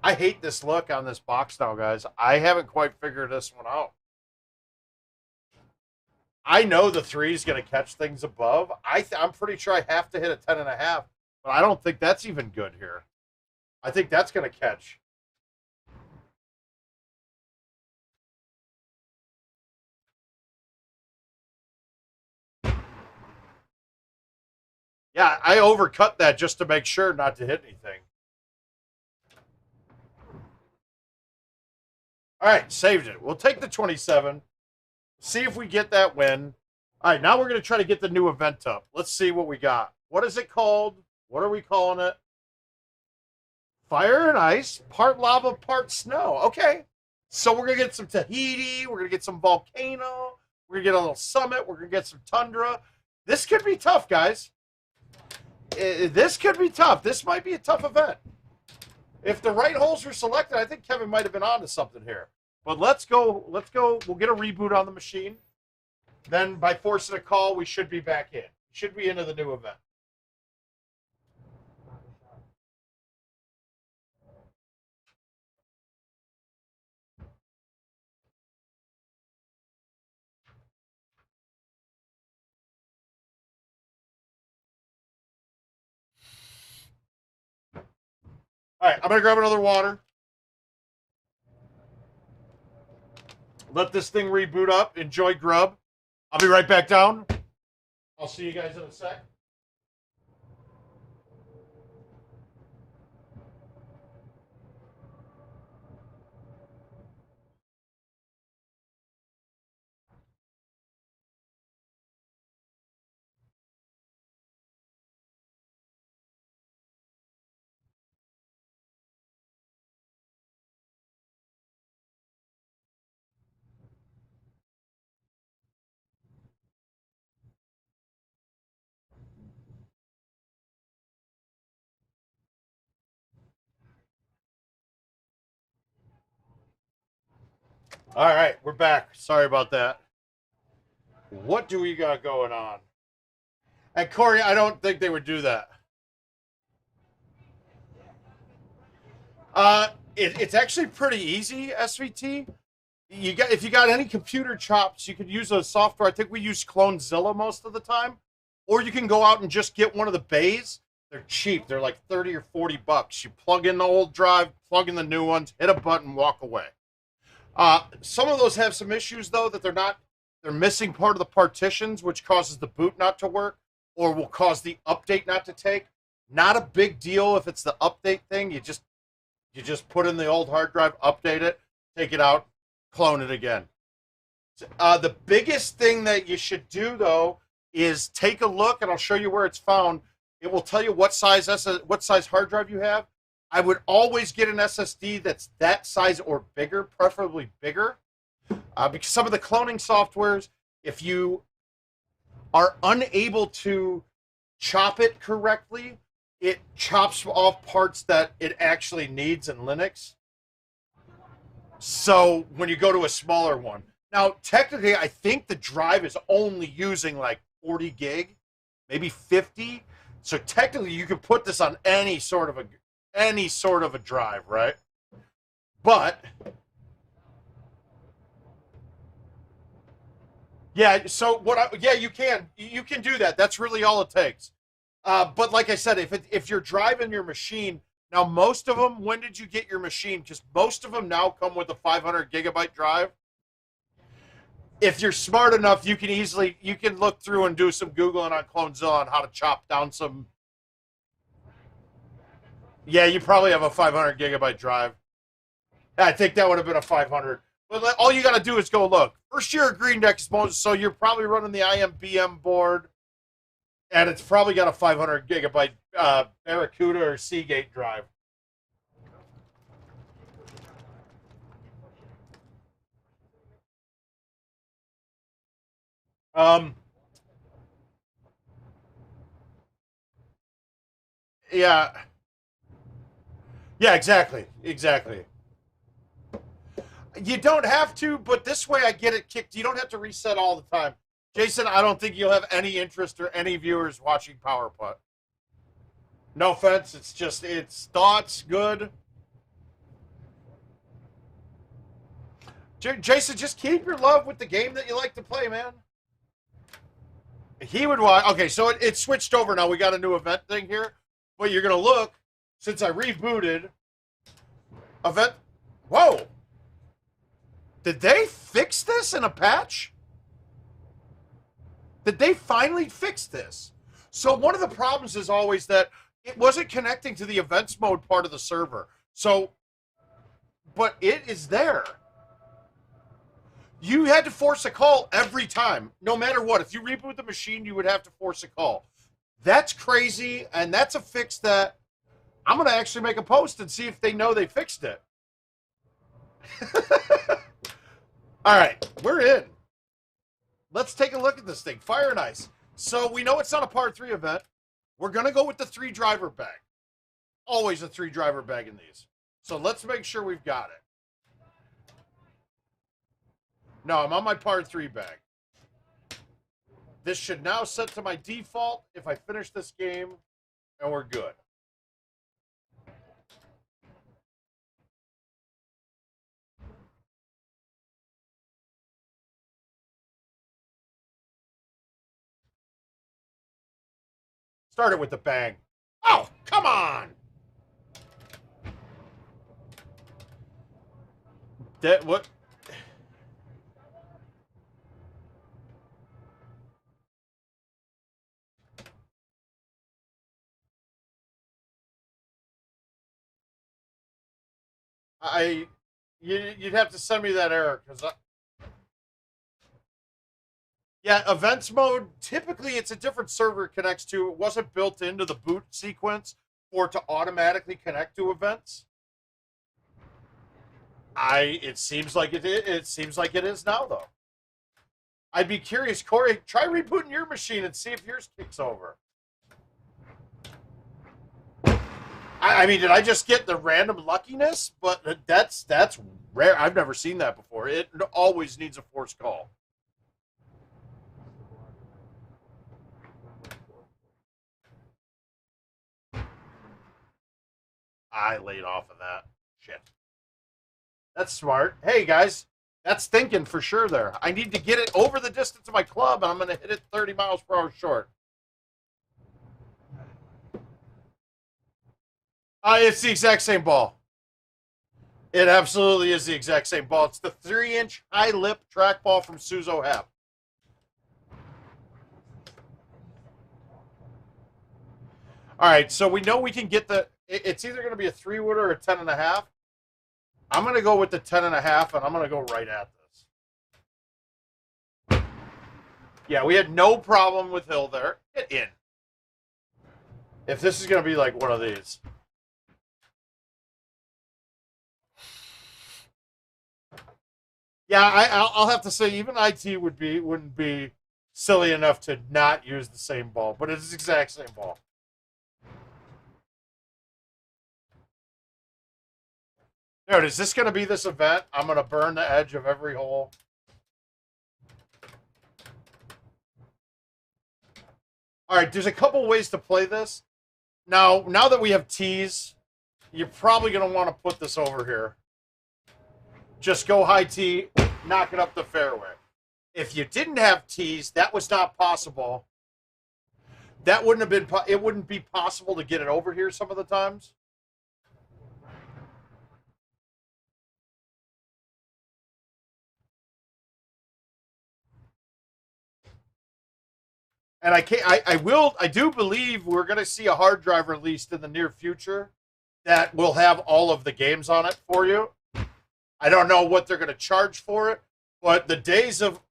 I hate this look on this box now, guys. I haven't quite figured this one out. I know the 3 is going to catch things above. I'm pretty sure I have to hit a 10.5, but I don't think that's even good here. I think that's going to catch. Yeah, I overcut that just to make sure not to hit anything. All right, saved it. We'll take the 27. See if we get that win. All right, now we're going to try to get the new event up. Let's see what we got. What is it called? What are we calling it? Fire and ice, part lava, part snow. Okay. So we're going to get some Tahiti. We're going to get some volcano. We're going to get a little summit. We're going to get some tundra. This could be tough, guys. This could be tough. This might be a tough event. If the right holes are selected, I think Kevin might have been onto something here. But let's go. Let's go. We'll get a reboot on the machine. Then by forcing a call, we should be back in. We should be into the new event. All right, I'm going to grab another water. Let this thing reboot up. Enjoy grub. I'll be right back down. I'll see you guys in a sec. All right, we're back. Sorry about that. What do we got going on? And Corey, I don't think they would do that. It's actually pretty easy, SVT. If you got any computer chops, you could use a software. I think we use Clonezilla most of the time, or you can go out and just get one of the bays. They're cheap. They're like 30 or 40 bucks. You plug in the old drive, plug in the new ones, hit a button, walk away. Some of those have some issues though that they're missing part of the partitions, which causes the boot not to work, or will cause the update not to take. Not a big deal if it's the update thing. You just put in the old hard drive, update it, take it out, clone it again. The biggest thing that you should do though is take a look, and I'll show you where it's found. It will tell you what size hard drive you have. I would always get an SSD that's that size or bigger, preferably bigger, because some of the cloning softwares, if you are unable to chop it correctly, it chops off parts that it actually needs in Linux. So when you go to a smaller one, now technically I think the drive is only using like 40 gig, maybe 50. So technically you could put this on any sort of a drive, right? But Yeah, so yeah, you can do that. That's really all it takes. But like I said, if you're driving your machine now, most of them. When did you get your machine? Because most of them now come with a 500 gigabyte drive. If you're smart enough, you can look through and do some googling on CloneZilla on how to chop down some. Yeah, you probably have a 500 gigabyte drive. I think that would have been a 500. But all you got to do is go look. First year of Green Deck exposed, so you're probably running the IMBM board, and it's probably got a 500 gigabyte Barracuda or Seagate drive. Um, yeah, yeah, exactly. You don't have to, but this way I get it kicked. You don't have to reset all the time. Jason, I don't think you'll have any interest or any viewers watching Power Putt. No offense, it's thoughts, good. Jason, just keep your love with the game that you like to play, man. He would watch. Okay, so it switched over now. We got a new event thing here. But you're going to look, since I rebooted, event. Whoa. Did they fix this in a patch? Did they finally fix this? So one of the problems is always that it wasn't connecting to the events mode part of the server. So, but it is there. You had to force a call every time, no matter what. If you reboot the machine, you would have to force a call. That's crazy, and that's a fix that I'm going to actually make a post and see if they know they fixed it. All right, we're in. Let's take a look at this thing. Fire and Ice. So we know it's not a par 3 event. We're going to go with the 3 driver bag. Always a 3 driver bag in these. So let's make sure we've got it. No, I'm on my par 3 bag. This should now set to my default if I finish this game, and we're good. Start it with the bang. Oh, come on! That what? You'd have to send me that error because yeah, events mode. Typically, it's a different server it connects to. It wasn't built into the boot sequence for it to automatically connect to events. It seems like it seems like it is now though. I'd be curious, Corey. Try rebooting your machine and see if yours kicks over. I mean, did I just get the random luckiness? But that's rare. I've never seen that before. It always needs a forced call. I laid off of that. Shit. That's smart. Hey, guys, that's thinking for sure there. I need to get it over the distance of my club, and I'm going to hit it 30 miles per hour short. It's the exact same ball. It absolutely is the exact same ball. It's the 3-inch high lip trackball from Suzo Hap. All right, so we know we can get the. It's either going to be a 3-wood or a 10.5. I'm going to go with the 10.5, and I'm going to go right at this. Yeah, we had no problem with Hill there. Get in. If this is going to be like one of these. Yeah, I'll have to say even IT wouldn't be silly enough to not use the same ball, but it's the exact same ball. Dude, is this going to be this event? I'm going to burn the edge of every hole. All right, there's a couple ways to play this. Now that we have tees, you're probably going to want to put this over here. Just go high tee, knock it up the fairway. If you didn't have tees, that was not possible. That wouldn't have been. It wouldn't be possible to get it over here some of the times. And I can't. I do believe we're going to see a hard drive released in the near future that will have all of the games on it for you. I don't know what they're going to charge for it, but the days of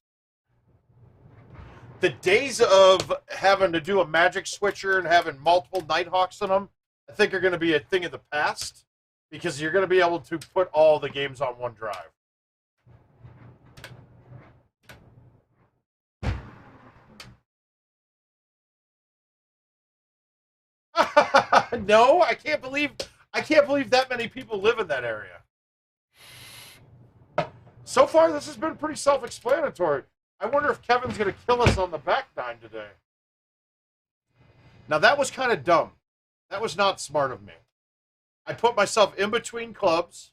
having to do a magic switcher and having multiple Nighthawks in them, I think are going to be a thing of the past, because you're going to be able to put all the games on one drive. No, I can't believe that many people live in that area. So far, this has been pretty self-explanatory. I wonder if Kevin's going to kill us on the back nine today. Now, that was kind of dumb. That was not smart of me. I put myself in between clubs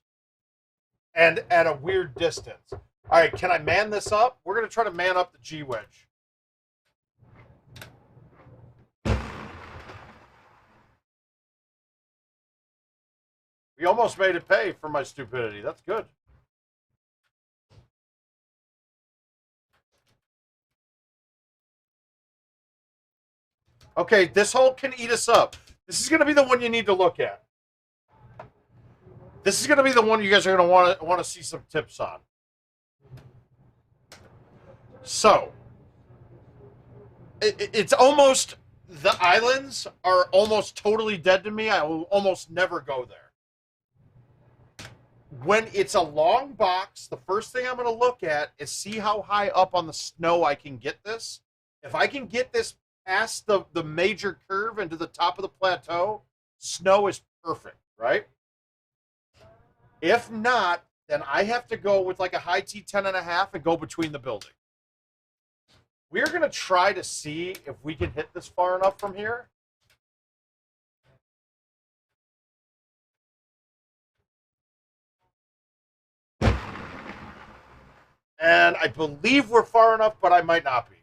and at a weird distance. All right, can I man this up? We're going to try to man up the G-wedge. We almost made it pay for my stupidity. That's good. Okay, this hole can eat us up. This is going to be the one you need to look at. This is going to be the one you guys are going to want to see some tips on. So, it's almost, the islands are almost totally dead to me. I will almost never go there. When it's a long box, the first thing I'm going to look at is see how high up on the snow I can get this. If I can get this past the major curve into the top of the plateau, snow is perfect, right? If not, then I have to go with like a high T 10.5 and go between the building. We're going to try to see if we can hit this far enough from here. And I believe we're far enough, but I might not be.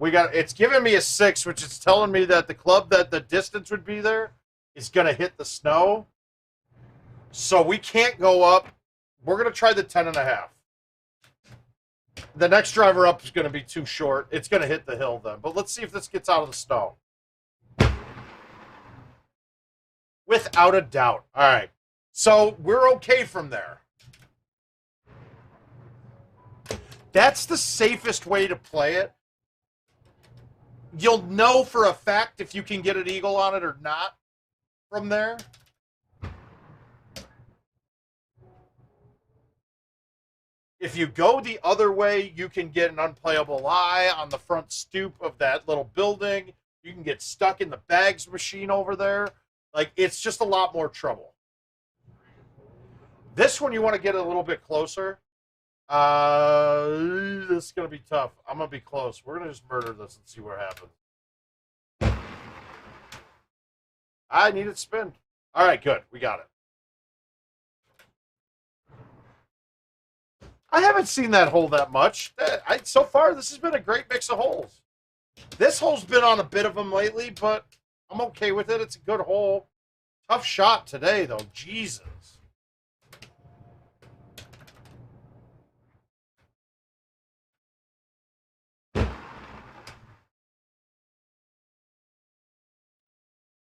It's giving me a 6, which is telling me that the club that the distance would be there is going to hit the snow. So we can't go up. We're going to try the 10.5. The next driver up is going to be too short. It's going to hit the hill then. But let's see if this gets out of the snow. Without a doubt. All right. So we're okay from there. That's the safest way to play it. You'll know for a fact if you can get an eagle on it or not from there. If you go the other way, you can get an unplayable eye on the front stoop of that little building. You can get stuck in the bags machine over there. Like, it's just a lot more trouble. This one, you want to get a little bit closer. This is going to be tough. I'm going to be close. We're going to just murder this and see what happens. I need it spin. All right, good. We got it. I haven't seen that hole that much. So far, this has been a great mix of holes. This hole's been on a bit of them lately, but I'm okay with it. It's a good hole. Tough shot today, though. Jesus.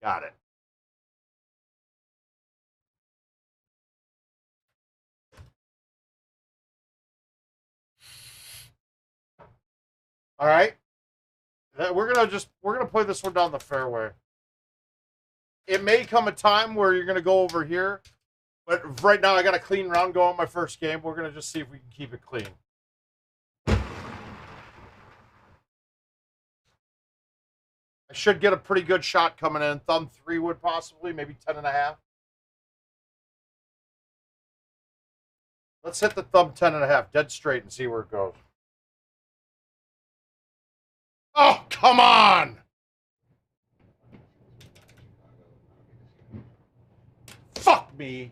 Got it. All right. We're gonna play this one down the fairway. It may come a time where you're gonna go over here, but right now I got a clean round going my first game. We're gonna just see if we can keep it clean. I should get a pretty good shot coming in. Thumb 3 would possibly, maybe 10.5. Let's hit the thumb 10.5, dead straight, and see where it goes. Oh, come on! Fuck me.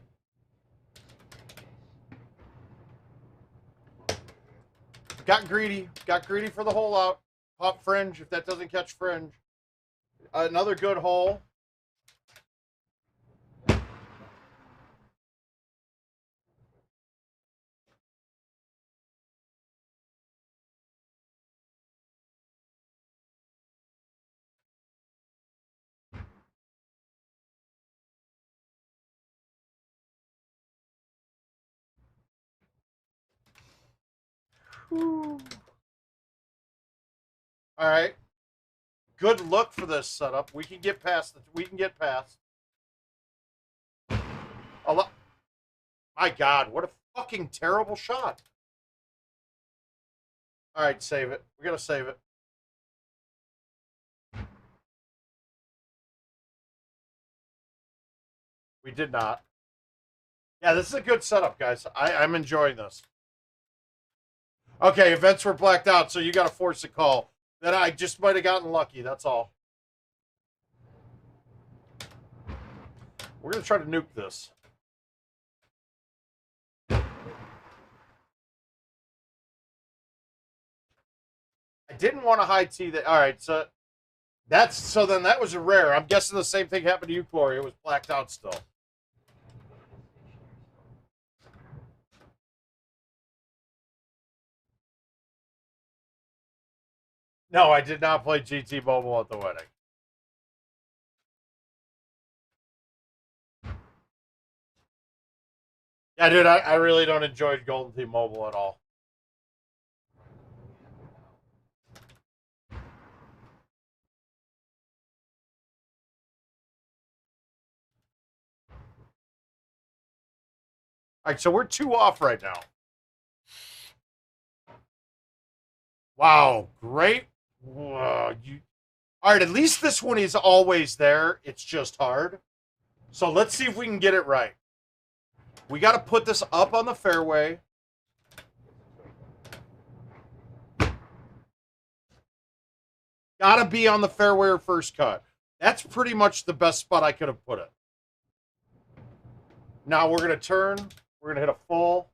Got greedy. Got greedy for the hole out. Pop fringe if that doesn't catch fringe. Another good hole. Whew. All right. Good look for this setup. We can get past. We can get past. My God, what a fucking terrible shot. All right, save it. We gotta save it. We did not. Yeah, this is a good setup, guys. I'm enjoying this. Okay, events were blacked out, so you got to force a call. Then I just might have gotten lucky. That's all. We're going to try to nuke this. I didn't want to high tee that. All right, so then that was a rare. I'm guessing the same thing happened to you, Corey. It was blacked out still. No, I did not play GT Mobile at the wedding. Yeah, dude, I really don't enjoy GoldenTeeTV Mobile at all. All right, so we're 2 off right now. Wow, great. All right, at least this one is always there. It's just hard. So let's see if we can get it right. We got to put this up on the fairway. Got to be on the fairway or first cut. That's pretty much the best spot I could have put it. Now we're going to turn. We're going to hit a full.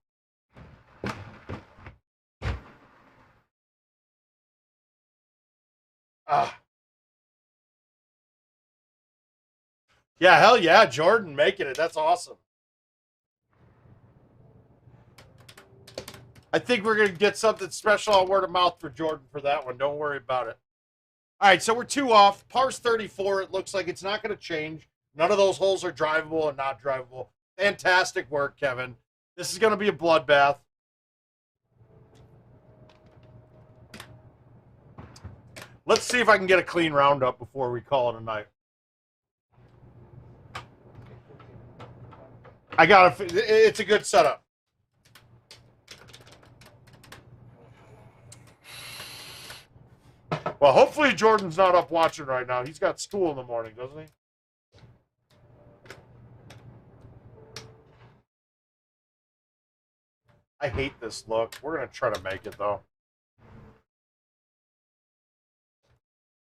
Yeah, hell yeah, Jordan making it. That's awesome. I think we're going to get something special on word of mouth for Jordan for that one. Don't worry about it. All right, so we're 2 off. Par's 34. It looks like it's not going to change. None of those holes are drivable and not drivable. Fantastic work, Kevin. This is going to be a bloodbath. Let's see if I can get a clean roundup before we call it a night. I got it. It's a good setup. Well, hopefully Jordan's not up watching right now. He's got school in the morning, doesn't he? I hate this look. We're going to try to make it, though.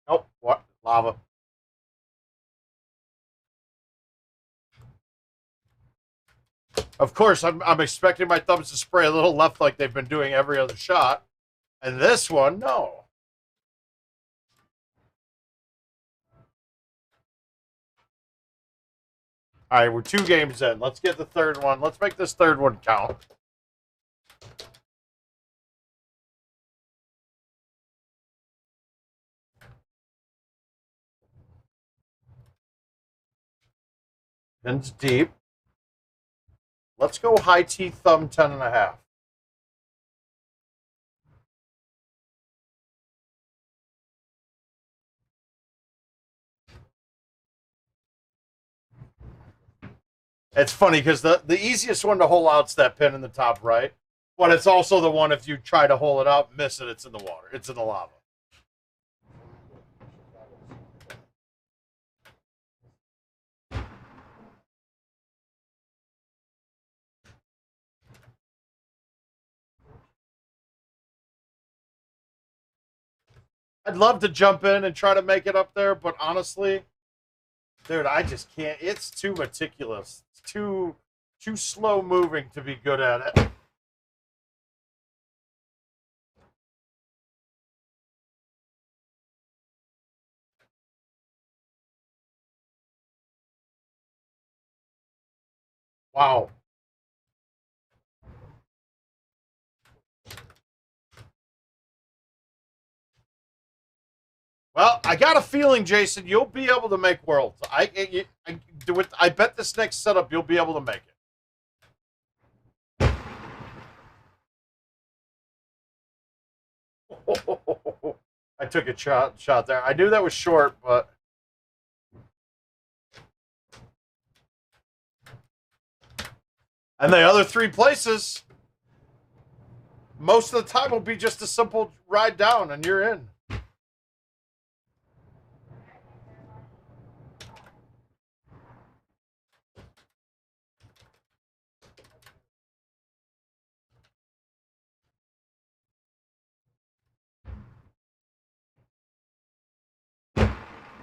Nope. What? Lava. Of course, I'm expecting my thumbs to spray a little left like they've been doing every other shot. And this one, no. All right, we're 2 games in. Let's get the third one. Let's make this third one count. Pin's deep. Let's go high tee thumb 10.5. It's funny because the easiest one to hole out's that pin in the top right, but it's also the one if you try to hole it out, miss it, it's in the water. It's in the lava. I'd love to jump in and try to make it up there, but honestly, dude, I just can't. It's too meticulous. It's too slow moving to be good at it. Wow. Well, I got a feeling, Jason, you'll be able to make worlds. I bet this next setup you'll be able to make it. I took a shot there. I knew that was short, but and the other three places, most of the time will be just a simple ride down and you're in.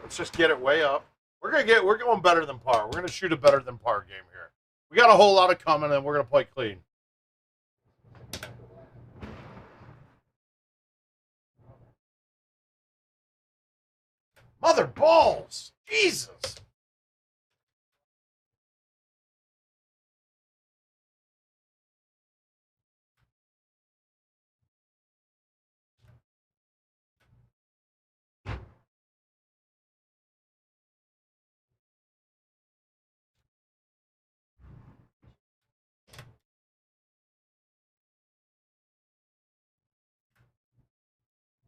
Let's just get it way up. We're going better than par. We're gonna shoot a better than par game here. We got a whole lot of coming and we're gonna play clean. Mother balls! Jesus!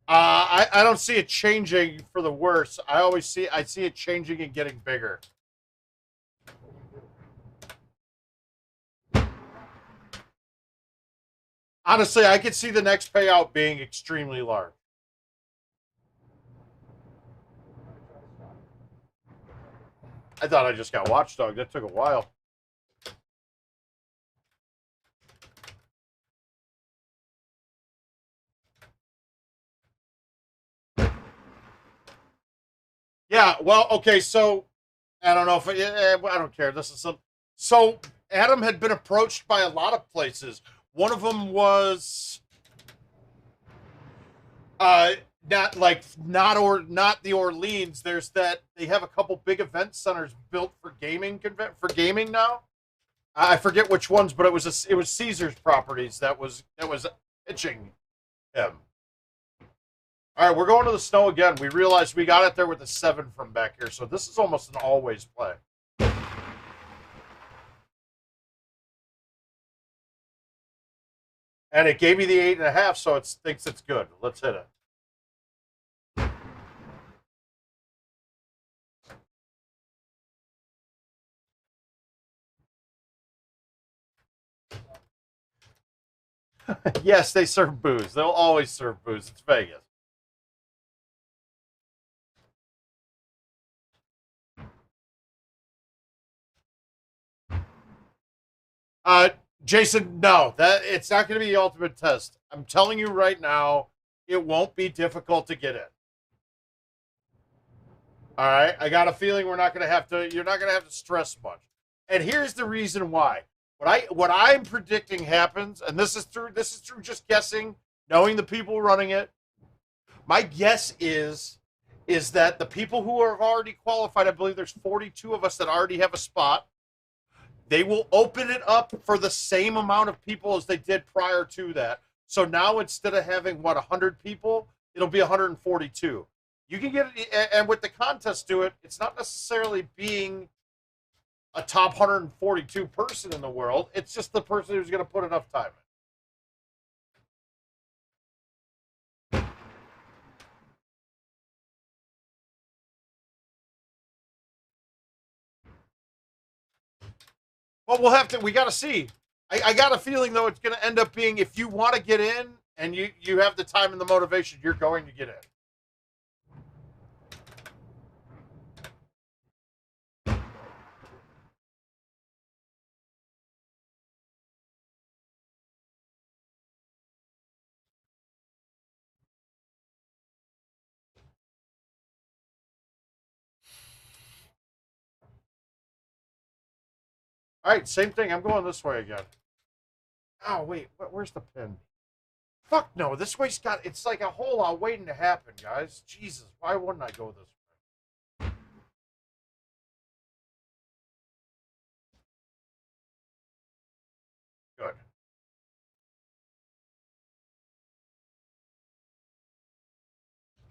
I don't see it changing for the worse. I see it changing and getting bigger. Honestly, I could see the next payout being extremely large. I thought I just got watchdog. That took a while. Yeah, well, okay, so I don't know if I don't care. This is some. So Adam had been approached by a lot of places. One of them was not the Orleans. There's that they have a couple big event centers built for gaming now. I forget which ones, but it was Caesar's Properties that was pitching him. All right, we're going to the snow again. We realized we got it there with a 7 from back here, so this is almost an always play. And it gave me the 8.5, so it thinks it's good. Let's hit it. Yes, they serve booze. They'll always serve booze. It's Vegas. Jason, no, that it's not going to be the ultimate test. I'm telling you right now, it won't be difficult to get in. All right, I got a feeling we're not going to have to. You're not going to have to stress much. And here's the reason why. What I'm predicting happens, and this is through just guessing, knowing the people running it. My guess is that the people who have already qualified, I believe there's 42 of us that already have a spot. They will open it up for the same amount of people as they did prior to that. So now instead of having 100 people, it'll be 142. You can get it, and with the contest to it, it's not necessarily being a top 142 person in the world. It's just the person who's going to put enough time in. Well, we got to see. I got a feeling, though, it's going to end up being if you want to get in and you have the time and the motivation, you're going to get in. All right, same thing. I'm going this way again. Oh, wait. Where's the pin? Fuck no. This way's it's like a whole lot waiting to happen, guys. Jesus, why wouldn't I go this way?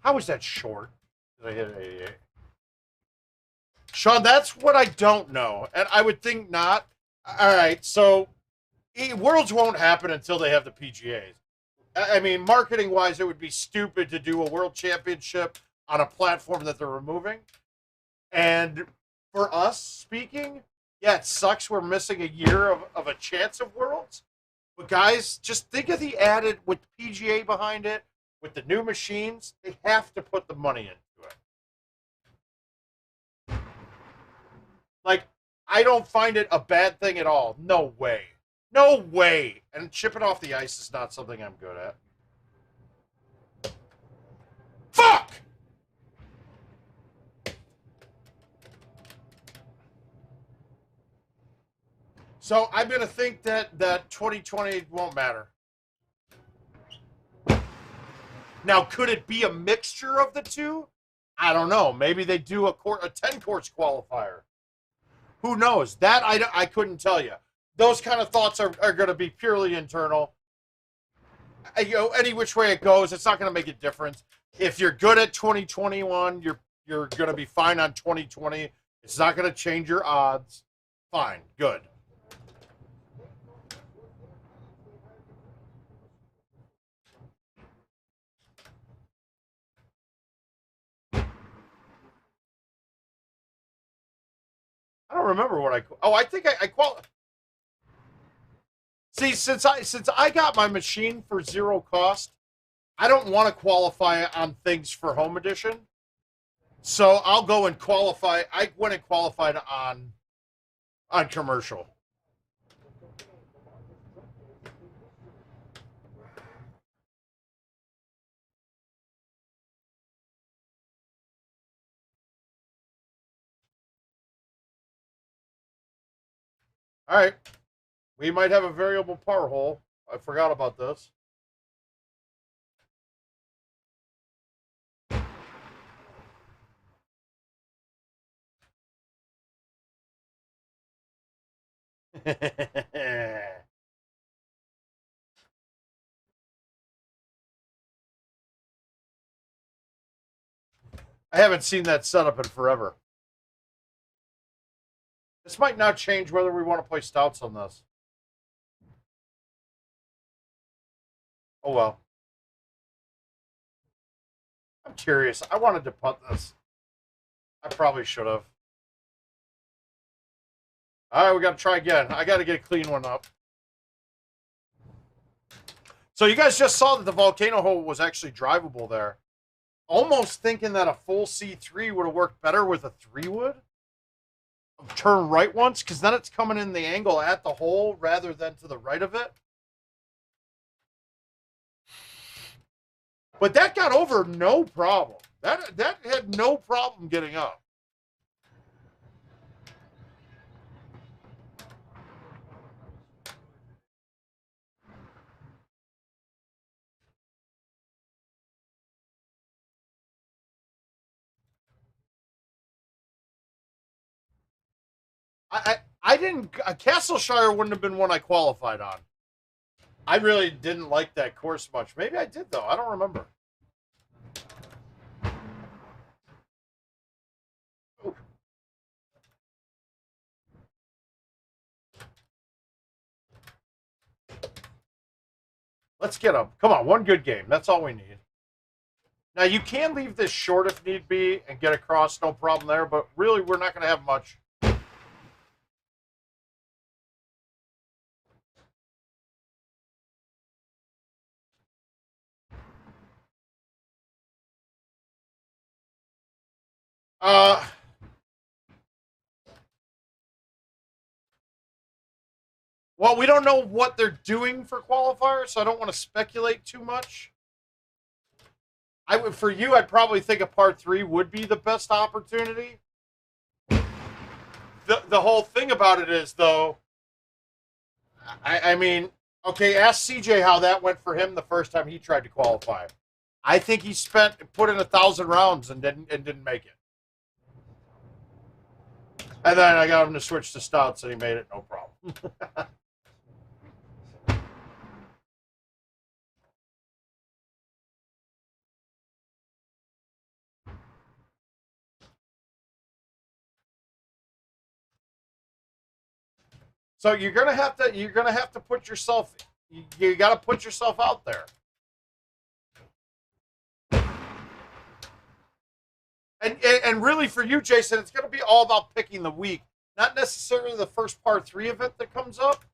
How is that short? Did I hit 88? Sean, that's what I don't know. And I would think not. All right, so Worlds won't happen until they have the PGAs. I mean, marketing-wise, it would be stupid to do a World Championship on a platform that they're removing. And for us speaking, yeah, it sucks we're missing a year of a chance of Worlds. But guys, just think of the added, with PGA behind it, with the new machines, they have to put the money into it. Like, I don't find it a bad thing at all. No way. No way. And chipping off the ice is not something I'm good at. Fuck! So I'm going to think that 2020 won't matter. Now, could it be a mixture of the two? I don't know. Maybe they do a 10-course qualifier. Who knows? That I couldn't tell you. Those kind of thoughts are going to be purely internal. You know, any which way it goes, it's not going to make a difference. If you're good at 2021, you're going to be fine on 2020. It's not going to change your odds. Fine, good. I don't remember what I think I qualified. See, since I got my machine for zero cost, I don't want to qualify on things for home edition. So I'll go and qualify. I went and qualified on commercial. All right. We might have a variable par hole. I forgot about this. I haven't seen that setup in forever. This might not change whether we want to play stouts on this. Oh, well. I'm curious. I wanted to punt this. I probably should have. All right, we got to try again. I got to get a clean one up. So you guys just saw that the volcano hole was actually drivable there. Almost thinking that a full C3 would have worked better with a 3-wood. Turn right once, because then it's coming in the angle at the hole rather than to the right of it. But that got over no problem. That had no problem getting up. I didn't. Castleshire wouldn't have been one I qualified on. I really didn't like that course much. Maybe I did, though. I don't remember. Ooh. Let's get up. Come on, one good game. That's all we need. Now, you can leave this short if need be and get across. No problem there. But really, we're not going to have much. Well, we don't know what they're doing for qualifiers, so I don't want to speculate too much. For you, I'd probably think a part 3 would be the best opportunity. The whole thing about it is, though, I mean, okay, ask CJ how that went for him the first time he tried to qualify. I think he put in 1,000 rounds and didn't make it. And then I got him to switch to stouts, and he made it no problem. So you're gonna have to put yourself. You got to put yourself out there. And really for you, Jason, it's going to be all about picking the week, not necessarily the first part 3 event that comes up,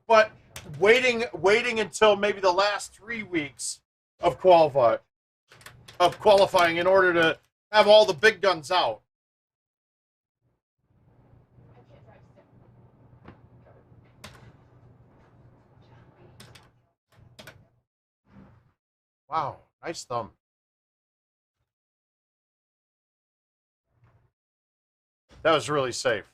but waiting until maybe the last 3 weeks of qualifying in order to have all the big guns out. Wow, nice thumb. That was really safe.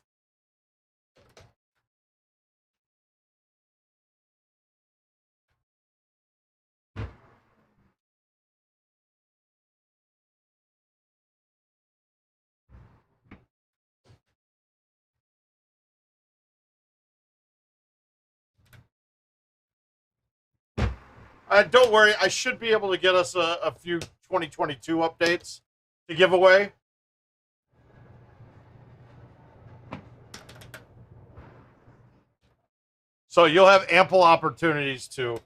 Don't worry, I should be able to get us a few 2022 updates to give away. So you'll have ample opportunities to.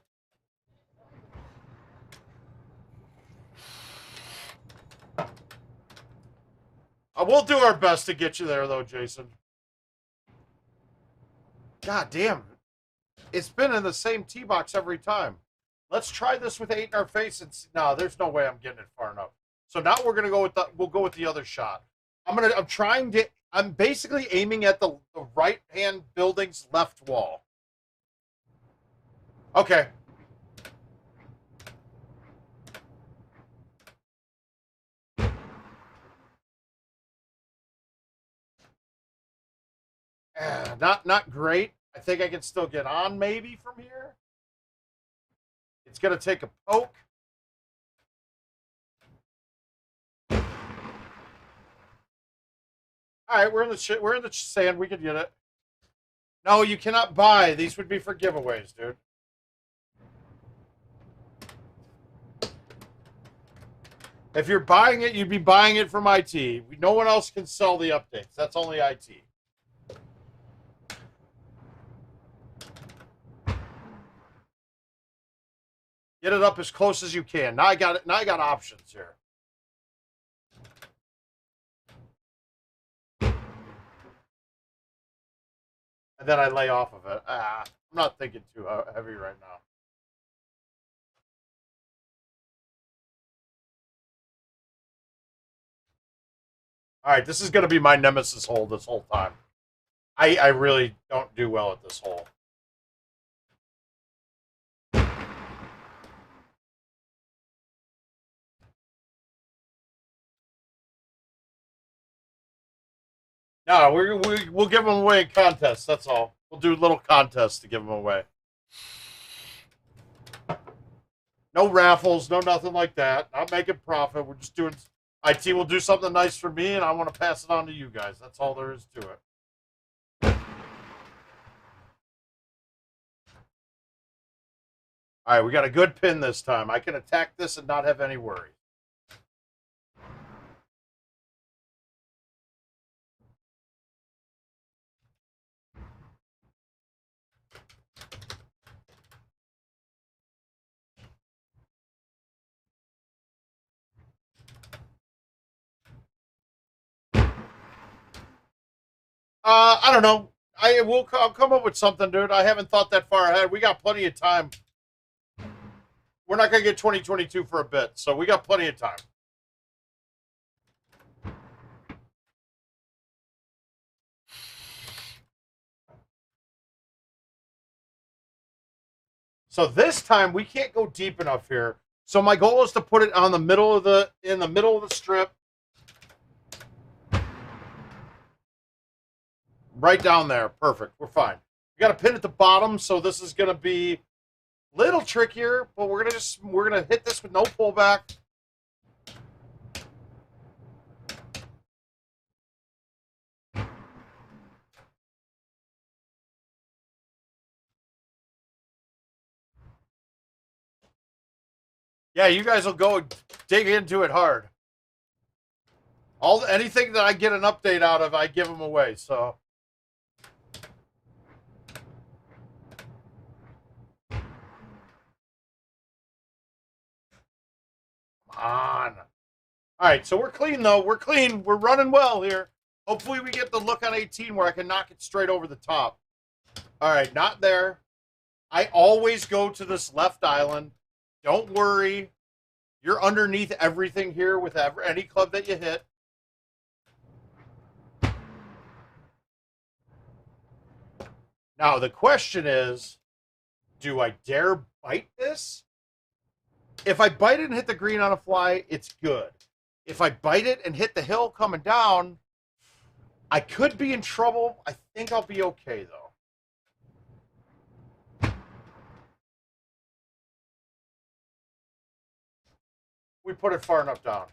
We'll do our best to get you there, though, Jason. God damn. It's been in the same tee box every time. Let's try this with 8 in our face and see. No, there's no way I'm getting it far enough. So now we're gonna go with we'll go with the other shot. I'm basically aiming at the right hand building's left wall. Okay. Not great. I think I can still get on maybe from here. It's gonna take a poke. All right, we're in the sand. We can get it. No, you cannot buy. These would be for giveaways, dude. If you're buying it, you'd be buying it from IT. No one else can sell the updates. That's only IT. Get it up as close as you can. Now I got it. Now I got options here. And then I lay off of it. I'm not thinking too heavy right now. All right, this is going to be my nemesis hole this whole time. I really don't do well at this hole. No, we'll give them away in contests. That's all. We'll do little contests to give them away. No raffles, no nothing like that. Not making profit. We're just doing. IT will do something nice for me, and I want to pass it on to you guys. That's all there is to it. All right, we got a good pin this time. I can attack this and not have any worry. I don't know. I'll come up with something, dude. I haven't thought that far ahead. We got plenty of time. We're not going to get 2022 for a bit, so we got plenty of time. So this time we can't go deep enough here. So my goal is to put it in the middle of the strip. Right down there. Perfect. We're fine. We got a pin at the bottom, so this is going to be a little trickier, but we're going to hit this with no pullback. Yeah, you guys will go dig into it hard. Anything that I get an update out of, I give them away. So. On. All right, so we're clean, though. We're clean. We're running well here. Hopefully we get the look on 18 where I can knock it straight over the top. All right, not there. I always go to this left island. Don't worry. You're underneath everything here with any club that you hit. Now, the question is, do I dare bite this? If I bite it and hit the green on a fly, it's good. If I bite it and hit the hill coming down, I could be in trouble. I think I'll be okay, though. We put it far enough down.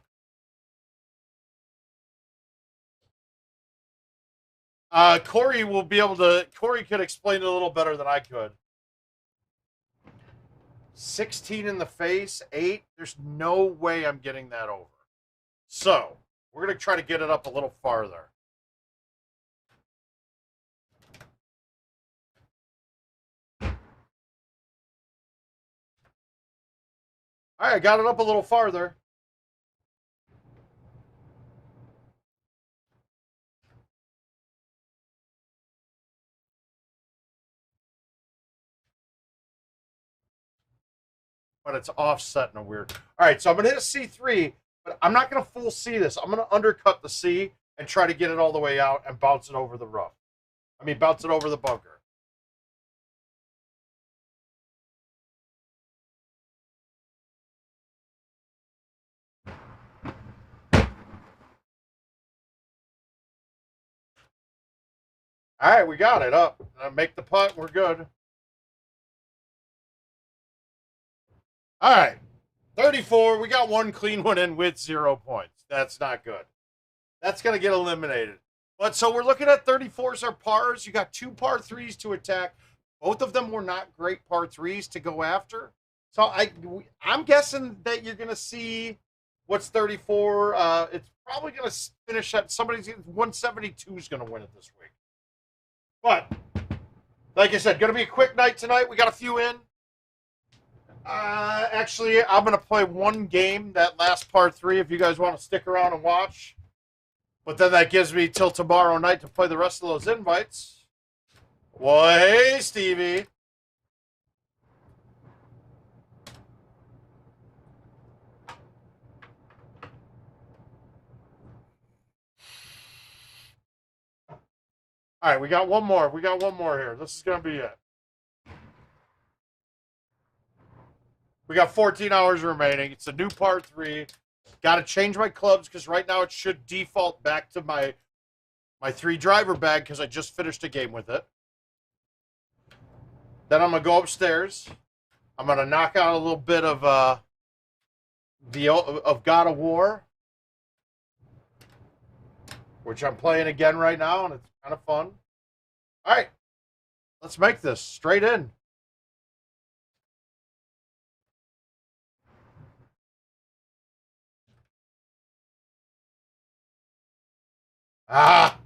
Corey will be able to. Corey could explain it a little better than I could. 16 in the face, 8. There's no way I'm getting that over. So we're going to try to get it up a little farther. All right, I got it up a little farther. But it's offset in a weird. All right, so I'm going to hit a C3, but I'm not going to full C this. I'm going to undercut the C and try to get it all the way out and bounce it over the rough. I mean, bounce it over the bunker. All right, we got it up. Make the putt. We're good. All right, 34. We got one clean one in with 0 points. That's not good. That's going to get eliminated. But so we're looking at 34s are pars. You got 2 par 3s to attack. Both of them were not great par 3s to go after. So I'm guessing that you're going to see what's 34. It's probably going to finish at 172 is going to win it this week. But like I said, going to be a quick night tonight. We got a few in. Actually, I'm going to play one game, that last par 3, if you guys want to stick around and watch. But then that gives me till tomorrow night to play the rest of those invites. Well, hey, Stevie. All right, we got one more. We got one more here. This is going to be it. We got 14 hours remaining. It's a new par 3. Got to change my clubs because right now it should default back to my 3 driver bag because I just finished a game with it. Then I'm going to go upstairs. I'm going to knock out a little bit of God of War, which I'm playing again right now, and it's kind of fun. All right, let's make this straight in. Ah!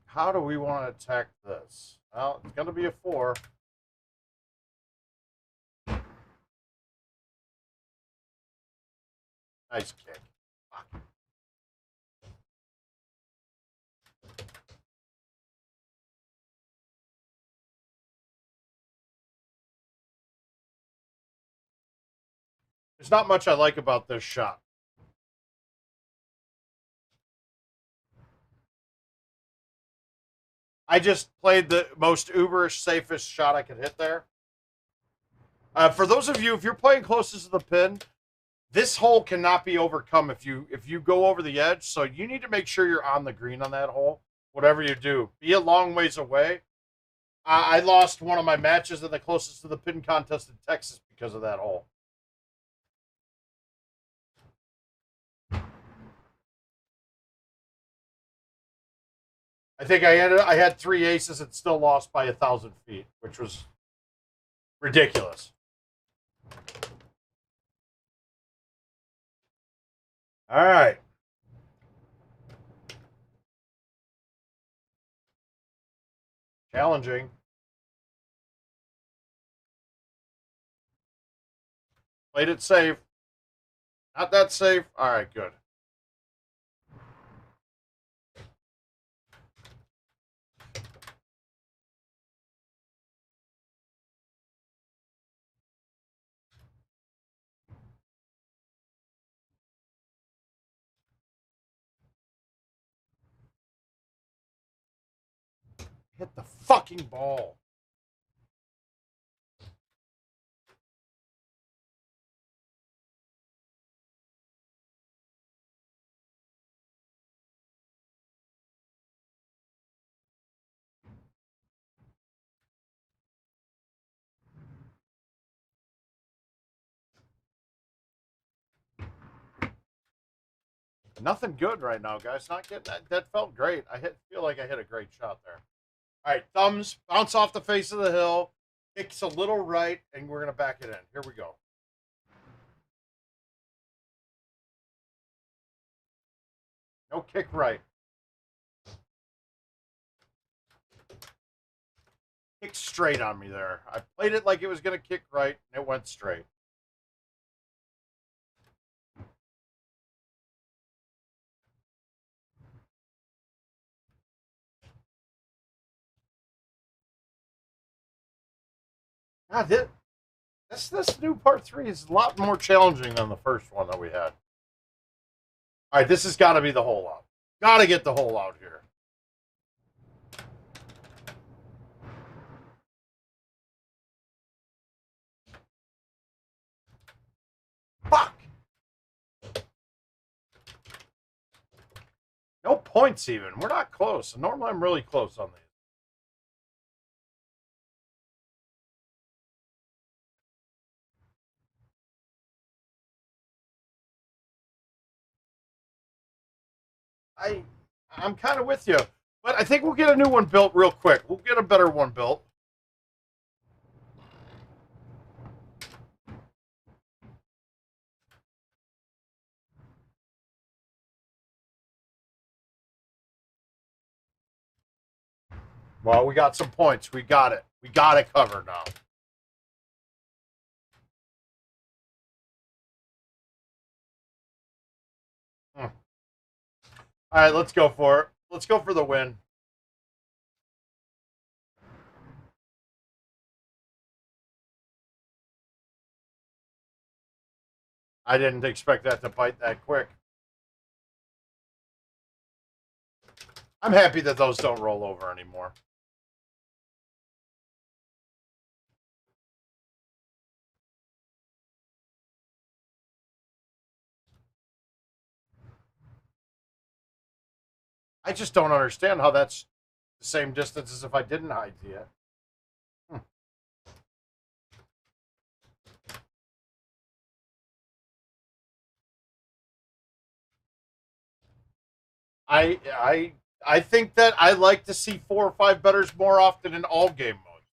How do we want to attack this? Well, it's going to be a 4. Nice kick. There's not much I like about this shot. I just played the most uberish, safest shot I could hit there. For those of you, if you're playing closest to the pin, this hole cannot be overcome if you go over the edge. So you need to make sure you're on the green on that hole. Whatever you do, be a long ways away. I lost one of my matches in the closest to the pin contest in Texas because of that hole. I think I had 3 aces and still lost by 1,000 feet, which was ridiculous. All right. Challenging. Played it safe. Not that safe. All right, good. Hit the fucking ball. Nothing good right now, guys. Not getting that. That felt great. Feel like I hit a great shot there. All right, thumbs bounce off the face of the hill, kicks a little right, and we're gonna back it in. Here we go. No kick right. Kick straight on me there. I played it like it was gonna kick right, and it went straight. God, this new part 3 is a lot more challenging than the first one that we had. All right, this has got to be the hole out. Got to get the hole out here. Fuck. No points even. We're not close. Normally I'm really close on these. I'm kind of with you, but I think we'll get a new one built real quick. We'll get a better one built. Well, we got some points. We got it. We got it covered now. All right, let's go for it. Let's go for the win. I didn't expect that to bite that quick. I'm happy that those don't roll over anymore. I just don't understand how that's the same distance as if I didn't hide yet. I think that I like to see 4 or 5 betters more often in all game modes.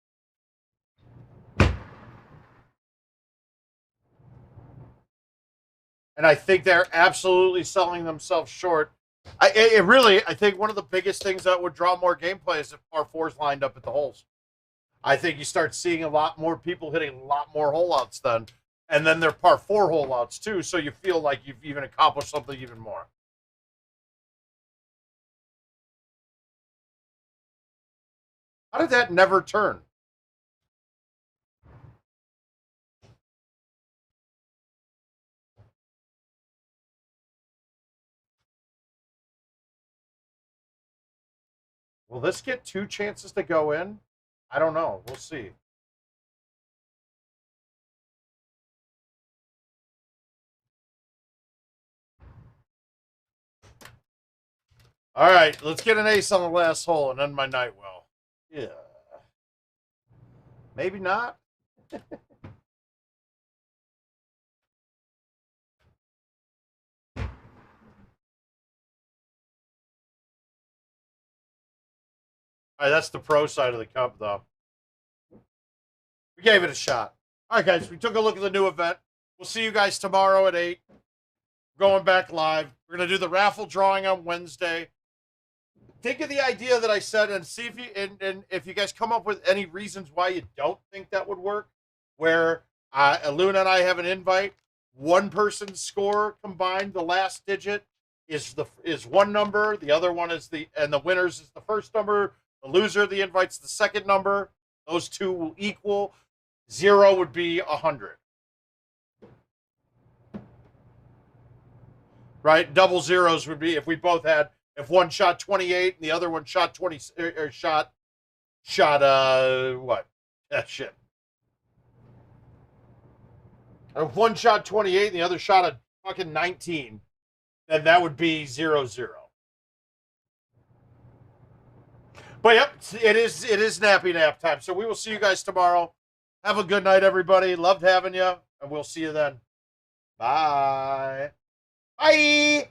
And I think they're absolutely selling themselves short. I think one of the biggest things that would draw more gameplay is if par 4s lined up at the holes. I think you start seeing a lot more people hitting a lot more hole outs then. And then they're par 4 hole outs too, so you feel like you've even accomplished something even more. How did that never turn? Will this get 2 chances to go in? I don't know. We'll see. All right, let's get an ace on the last hole and end my night well. Yeah. Maybe not. All right, that's the pro side of the cup, though. We gave it a shot. All right, guys, we took a look at the new event. We'll see you guys tomorrow at 8. Going back live. We're going to do the raffle drawing on Wednesday. Think of the idea that I said and see if you and if you guys come up with any reasons why you don't think that would work. Where Luna and I have an invite. One person's score combined, the last digit is one number. The other one is the winners is the first number. The loser of the invite's the second number. Those two will equal. 0 would be 100. Right? Double zeros would be if we both had, if one shot 28 and the other one shot 20 or shot what? That shit. If one shot 28 and the other shot a fucking 19, then that would be 0-0. But yep, it is nappy nap time. So we will see you guys tomorrow. Have a good night, everybody. Loved having you, and we'll see you then. Bye. Bye.